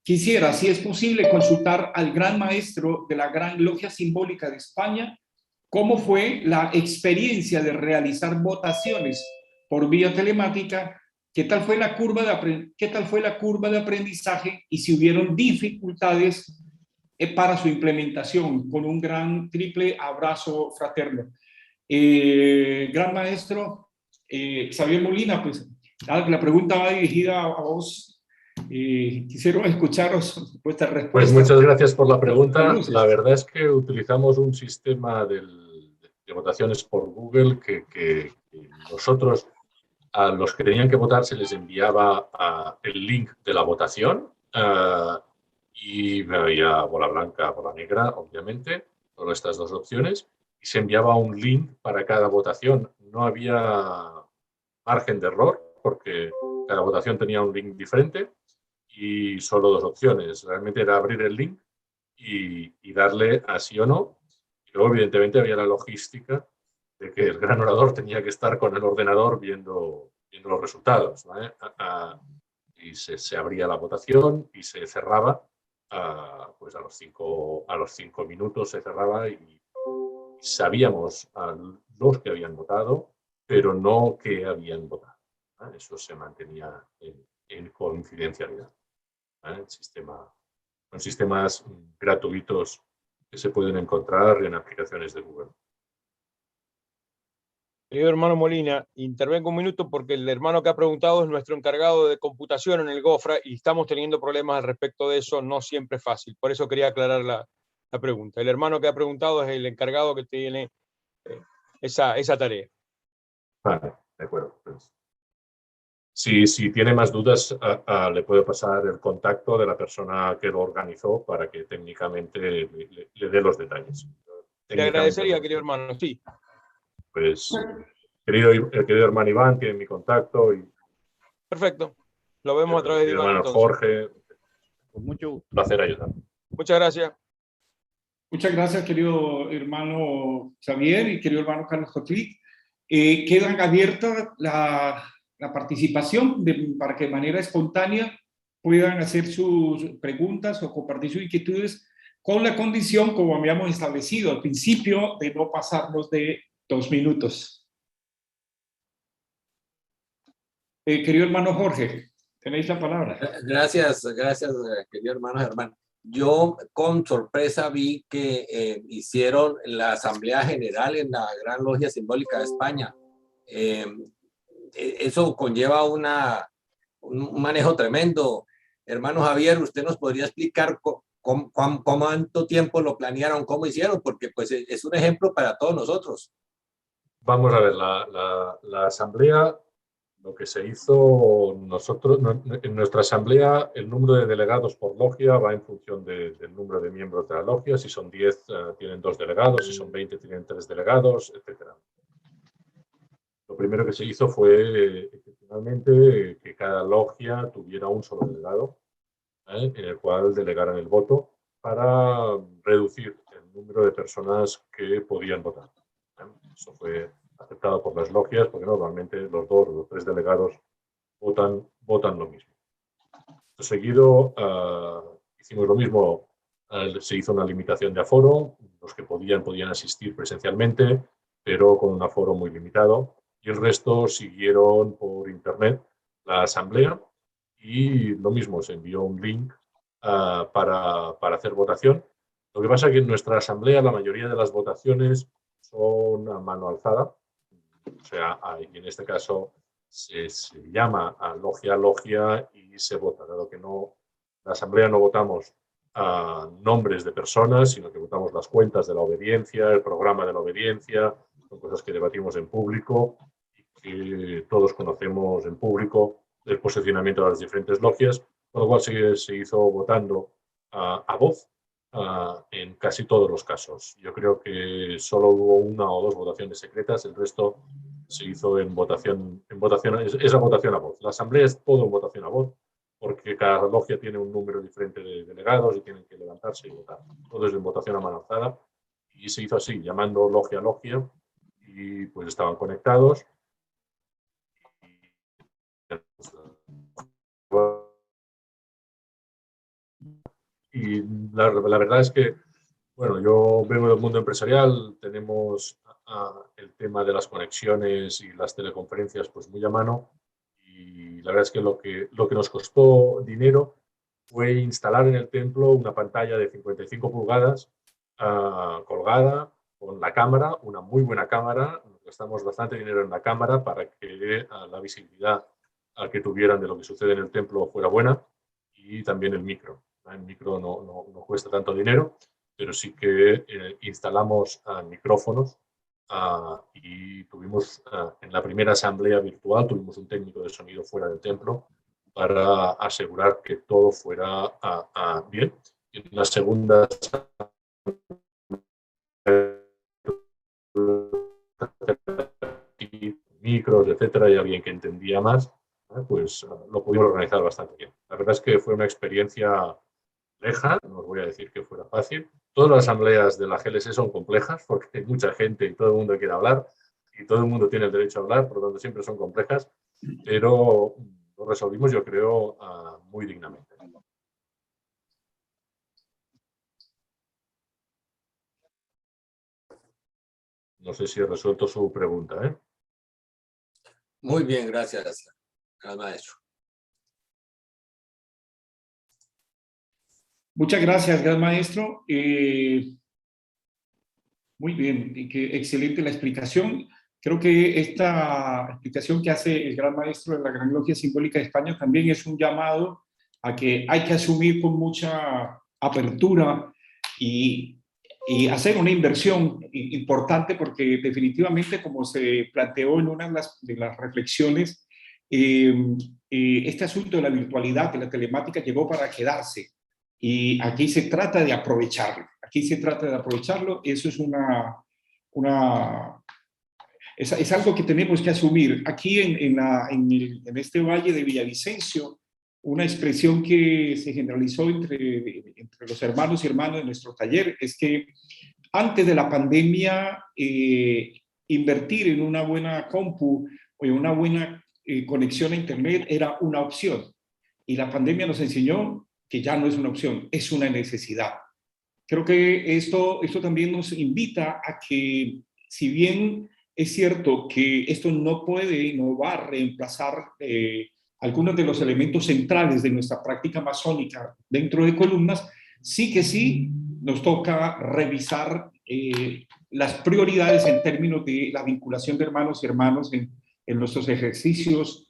quisiera, si es posible, consultar al gran maestro de la Gran Logia Simbólica de España cómo fue la experiencia de realizar votaciones por vía telemática, qué tal fue la curva de aprendizaje y si hubieron dificultades para su implementación, con un gran triple abrazo fraterno. Gran maestro Xavier Molina, pues la pregunta va dirigida a vos. Quisiera escucharos vuestra respuesta. Pues muchas gracias por la pregunta. La verdad es que utilizamos un sistema de votaciones por Google que nosotros, a los que tenían que votar, se les enviaba el link de la votación y había bola blanca, bola negra, obviamente, solo estas dos opciones, y se enviaba un link para cada votación. No había margen de error porque cada votación tenía un link diferente y solo dos opciones. Realmente era abrir el link y darle a sí o no. Y luego, evidentemente, había la logística de que el gran orador tenía que estar con el ordenador viendo los resultados, ¿vale? Y se abría la votación y se cerraba, pues a los 5 minutos se cerraba y sabíamos a los que habían votado, pero no que habían votado, ¿vale? Eso se mantenía en confidencialidad, ¿vale? Son sistemas gratuitos que se pueden encontrar en aplicaciones de Google. Querido hermano Molina, intervengo un minuto porque el hermano que ha preguntado es nuestro encargado de computación en el GOFRA y estamos teniendo problemas al respecto de eso, no siempre es fácil. Por eso quería aclarar la pregunta. El hermano que ha preguntado es el encargado que tiene esa tarea. Vale, de acuerdo. Si tiene más dudas, le puedo pasar el contacto de la persona que lo organizó para que técnicamente le dé los detalles. Le agradecería, querido hermano, sí. Pues, el querido hermano Iván tiene mi contacto. Perfecto. Lo vemos a través de Iván. Hermano entonces. Jorge, Con mucho placer ayudar. Muchas gracias. Muchas gracias, querido hermano Xavier y querido hermano Carlos Cotlic. Quedan abiertas la participación para que de manera espontánea puedan hacer sus preguntas o compartir sus inquietudes con la condición, como habíamos establecido al principio, de no pasarnos de 2 minutos. Querido hermano Jorge, tenéis la palabra. Gracias, querido hermano Germán. Yo con sorpresa vi que hicieron la Asamblea General en la Gran Logia Simbólica de España. Eso conlleva un manejo tremendo. Hermano Javier, ¿usted nos podría explicar cuánto tiempo lo planearon, cómo hicieron? Porque pues es un ejemplo para todos nosotros. Vamos a ver, la asamblea, lo que se hizo nosotros, en nuestra asamblea, el número de delegados por logia va en función del número de miembros de la logia. Si son 10, tienen 2 delegados, si son 20, tienen 3 delegados, etc. Lo primero que se hizo fue, excepcionalmente, que cada logia tuviera un solo delegado, en el cual delegaran el voto para reducir el número de personas que podían votar. Eso fue aceptado por las logias, porque normalmente los 2 o los 3 delegados votan lo mismo. Seguido, hicimos lo mismo, se hizo una limitación de aforo, los que podían asistir presencialmente, pero con un aforo muy limitado, y el resto siguieron por internet la asamblea, y lo mismo, se envió un link para hacer votación. Lo que pasa es que en nuestra asamblea la mayoría de las votaciones son a mano alzada, o sea, y en este caso se llama a logia y se vota, dado que no, la asamblea no votamos a nombres de personas, sino que votamos las cuentas de la obediencia, el programa de la obediencia, son cosas que debatimos en público y que todos conocemos en público, el posicionamiento de las diferentes logias, con lo cual se hizo votando a voz en casi todos los casos. Yo creo que solo hubo 1 o 2 votaciones secretas, el resto se hizo en votación, es la votación a voz. La asamblea es todo en votación a voz, porque cada logia tiene un número diferente de delegados y tienen que levantarse y votar. Todo es en votación a mano alzada, y se hizo así, llamando logia a logia, y pues estaban conectados. Y la verdad es que, bueno, yo vengo del mundo empresarial, tenemos el tema de las conexiones y las teleconferencias pues muy a mano, y la verdad es que lo que nos costó dinero fue instalar en el templo una pantalla de 55 pulgadas colgada con la cámara, una muy buena cámara. Gastamos bastante dinero en la cámara para que la visibilidad que tuvieran de lo que sucede en el templo fuera buena, y también el micro. El micro no cuesta tanto dinero, pero sí que instalamos micrófonos y tuvimos, en la primera asamblea virtual, tuvimos un técnico de sonido fuera del templo para asegurar que todo fuera bien. En la segunda micros, etcétera, y alguien que entendía más, pues lo pudimos organizar bastante bien. La verdad es que fue una experiencia compleja, no os voy a decir que fuera fácil. Todas las asambleas de la GLS son complejas porque hay mucha gente y todo el mundo quiere hablar y todo el mundo tiene el derecho a hablar, por lo tanto siempre son complejas, pero lo resolvimos, yo creo, muy dignamente. No sé si he resuelto su pregunta, ¿eh? Muy bien, gracias, al maestro. Muchas gracias, gran maestro. Muy bien, excelente la explicación. Creo que esta explicación que hace el gran maestro de la Gran Logia Simbólica de España también es un llamado a que hay que asumir con mucha apertura y hacer una inversión importante, porque definitivamente, como se planteó en una de las reflexiones, este asunto de la virtualidad, de la telemática, llegó para quedarse. Y aquí se trata de aprovecharlo. Aquí se trata de aprovecharlo. Eso es es algo que tenemos que asumir. Aquí en este valle de Villavicencio, una expresión que se generalizó entre los hermanos y hermanas de nuestro taller es que antes de la pandemia, invertir en una buena compu o en una buena conexión a Internet era una opción. Y la pandemia nos enseñó que ya no es una opción, es una necesidad. Creo que esto también nos invita a que, si bien es cierto que esto no puede y no va a reemplazar algunos de los elementos centrales de nuestra práctica masónica dentro de columnas, sí nos toca revisar las prioridades en términos de la vinculación de hermanos y hermanas en nuestros ejercicios,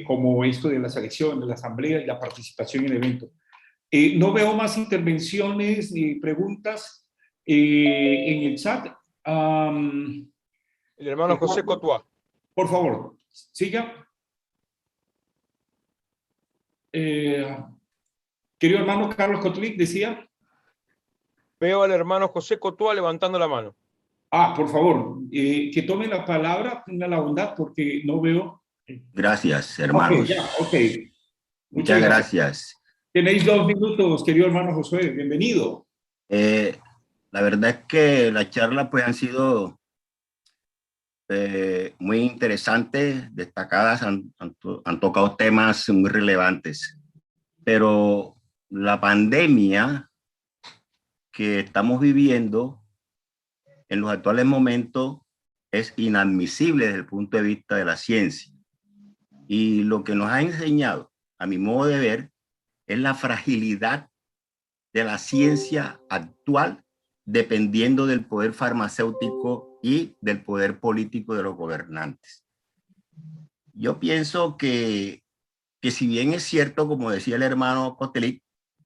como esto de la selección, de la asamblea y la participación en eventos. No veo más intervenciones ni preguntas en el chat. El hermano José Cotuá. Por favor, siga. Querido hermano Carlos Cotlic, decía. Veo al hermano José Cotuá levantando la mano. Por favor, que tome la palabra, tenga la bondad, porque no veo. Gracias, hermanos. Okay. Muchas gracias. Tenéis 2 minutos, querido hermano Josué, bienvenido. La verdad es que las charlas pues han sido muy interesantes, destacadas, han tocado temas muy relevantes, pero la pandemia que estamos viviendo en los actuales momentos es inadmisible desde el punto de vista de la ciencia. Y lo que nos ha enseñado, a mi modo de ver, es la fragilidad de la ciencia actual, dependiendo del poder farmacéutico y del poder político de los gobernantes. Yo pienso que si bien es cierto, como decía el hermano Cotelic,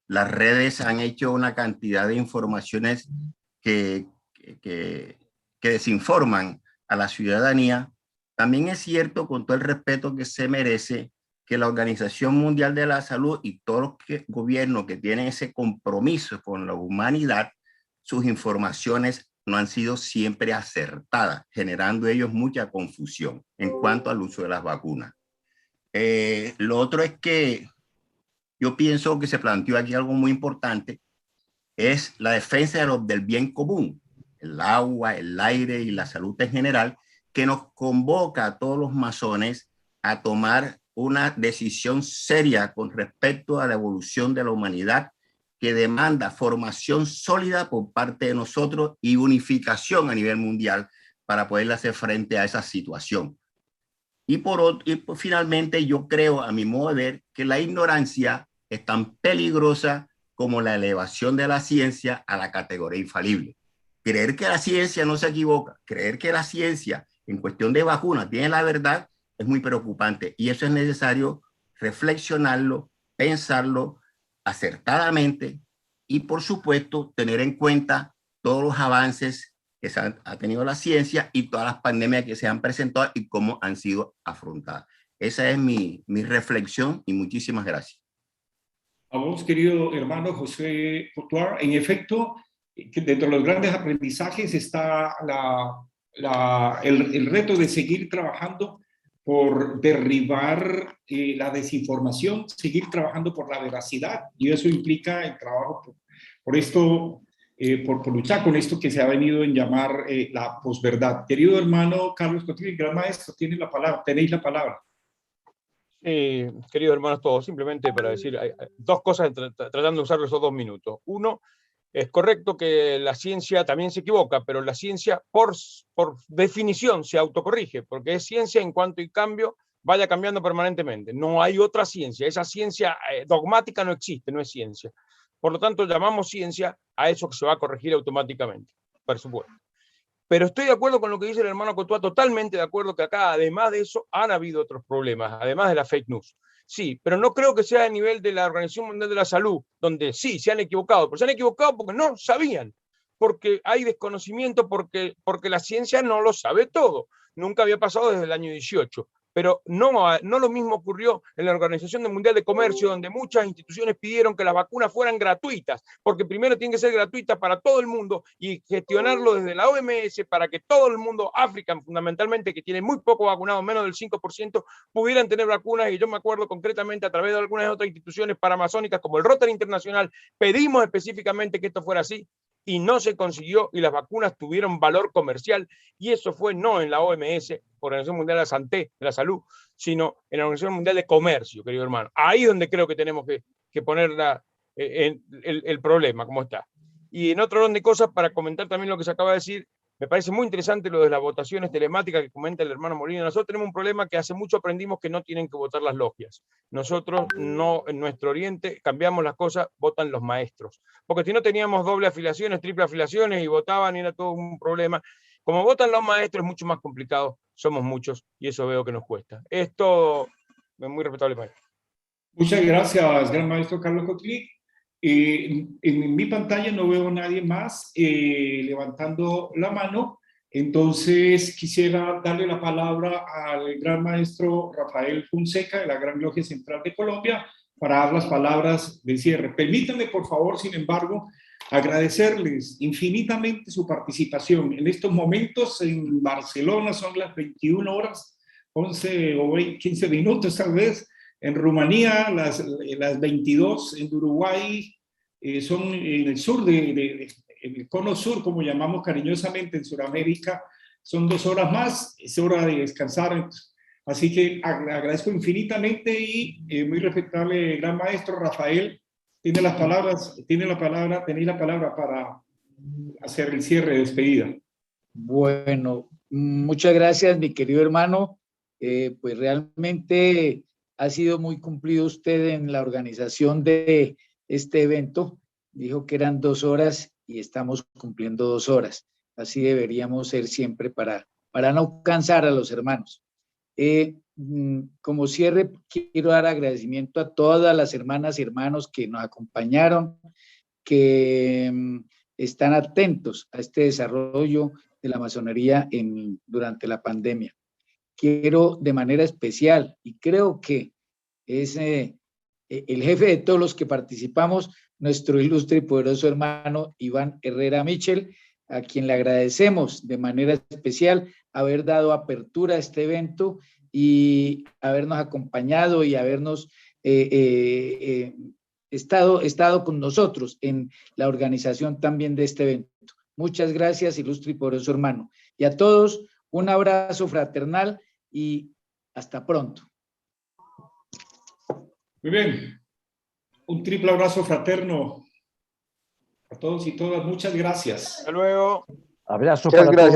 las redes han hecho una cantidad de informaciones que desinforman a la ciudadanía, también es cierto, con todo el respeto que se merece, que la Organización Mundial de la Salud y todos los gobiernos que tienen ese compromiso con la humanidad, sus informaciones no han sido siempre acertadas, generando ellos mucha confusión en cuanto al uso de las vacunas. Lo otro es que yo pienso que se planteó aquí algo muy importante, es la defensa del bien común, el agua, el aire y la salud en general, que nos convoca a todos los masones a tomar una decisión seria con respecto a la evolución de la humanidad, que demanda formación sólida por parte de nosotros y unificación a nivel mundial para poder hacer frente a esa situación. Y finalmente yo creo, a mi modo de ver, que la ignorancia es tan peligrosa como la elevación de la ciencia a la categoría infalible. Creer que la ciencia no se equivoca, creer que la ciencia en cuestión de vacunas tiene la verdad, es muy preocupante, y eso es necesario reflexionarlo, pensarlo acertadamente y, por supuesto, tener en cuenta todos los avances que ha tenido la ciencia y todas las pandemias que se han presentado y cómo han sido afrontadas. Esa es mi reflexión y muchísimas gracias. A vos, querido hermano José Cotuá. En efecto, dentro de los grandes aprendizajes está el reto de seguir trabajando por derribar la desinformación, seguir trabajando por la veracidad, y eso implica el trabajo por luchar con esto que se ha venido en llamar la posverdad. Querido hermano Carlos Cotlic, gran maestro, tenéis la palabra. Queridos hermanos todos, simplemente para decir dos cosas tratando de usar esos 2 minutos. Uno, es correcto que la ciencia también se equivoca, pero la ciencia por definición se autocorrige, porque es ciencia en cuanto y cambio vaya cambiando permanentemente. No hay otra ciencia, esa ciencia dogmática no existe, no es ciencia. Por lo tanto, llamamos ciencia a eso que se va a corregir automáticamente, por supuesto. Pero estoy de acuerdo con lo que dice el hermano Cotuá, totalmente de acuerdo que acá, además de eso, han habido otros problemas, además de la fake news. Sí, pero no creo que sea a nivel de la Organización Mundial de la Salud, donde sí, se han equivocado, pero se han equivocado porque no sabían, porque hay desconocimiento, porque la ciencia no lo sabe todo. Nunca había pasado desde el año 18. Pero no lo mismo ocurrió en la Organización Mundial de Comercio, donde muchas instituciones pidieron que las vacunas fueran gratuitas, porque primero tienen que ser gratuitas para todo el mundo y gestionarlo desde la OMS para que todo el mundo, África fundamentalmente, que tiene muy poco vacunado, menos del 5%, pudieran tener vacunas. Y yo me acuerdo concretamente a través de algunas otras instituciones paramazónicas como el Rotary Internacional, pedimos específicamente que esto fuera así, y no se consiguió, y las vacunas tuvieron valor comercial, y eso fue no en la OMS, Organización Mundial de la Salud, sino en la Organización Mundial de Comercio, querido hermano. Ahí es donde creo que tenemos que poner el problema, como está. Y en otro orden de cosas, para comentar también lo que se acaba de decir, me parece muy interesante lo de las votaciones telemáticas que comenta el hermano Molina. Nosotros tenemos un problema que hace mucho aprendimos, que no tienen que votar las logias. Nosotros no, en nuestro oriente, cambiamos las cosas, votan los maestros. Porque si no teníamos doble afiliaciones, triple afiliaciones y votaban y era todo un problema. Como votan los maestros es mucho más complicado, somos muchos y eso veo que nos cuesta. Es todo muy respetable, maestro. Muchas gracias, gran maestro Carlos Cotlic. En mi pantalla no veo a nadie más levantando la mano, entonces quisiera darle la palabra al gran maestro Rafael Fonseca de la Gran Logia Central de Colombia para dar las palabras de cierre. Permítanme, por favor, sin embargo, agradecerles infinitamente su participación. En estos momentos en Barcelona son las 21 horas, 11 o 15 minutos tal vez. En Rumanía, las 22, en Uruguay, son en el sur, en el cono sur, como llamamos cariñosamente en Sudamérica, son 2 horas más, es hora de descansar. Así que agradezco infinitamente y muy respetable gran maestro Rafael, tenéis la palabra para hacer el cierre de despedida. Bueno, muchas gracias, mi querido hermano. Pues realmente ha sido muy cumplido usted en la organización de este evento. Dijo que eran 2 horas y estamos cumpliendo 2 horas. Así deberíamos ser siempre para no cansar a los hermanos. Como cierre, quiero dar agradecimiento a todas las hermanas y hermanos que nos acompañaron, que están atentos a este desarrollo de la masonería durante la pandemia. Quiero de manera especial, y creo que es el jefe de todos los que participamos, nuestro ilustre y poderoso hermano Iván Herrera Michel, a quien le agradecemos de manera especial haber dado apertura a este evento y habernos acompañado y habernos estado con nosotros en la organización también de este evento. Muchas gracias, ilustre y poderoso hermano. Y a todos, un abrazo fraternal y hasta pronto. Muy bien. Un triple abrazo fraterno a todos y todas. Muchas gracias. Hasta luego. Abrazo para todos.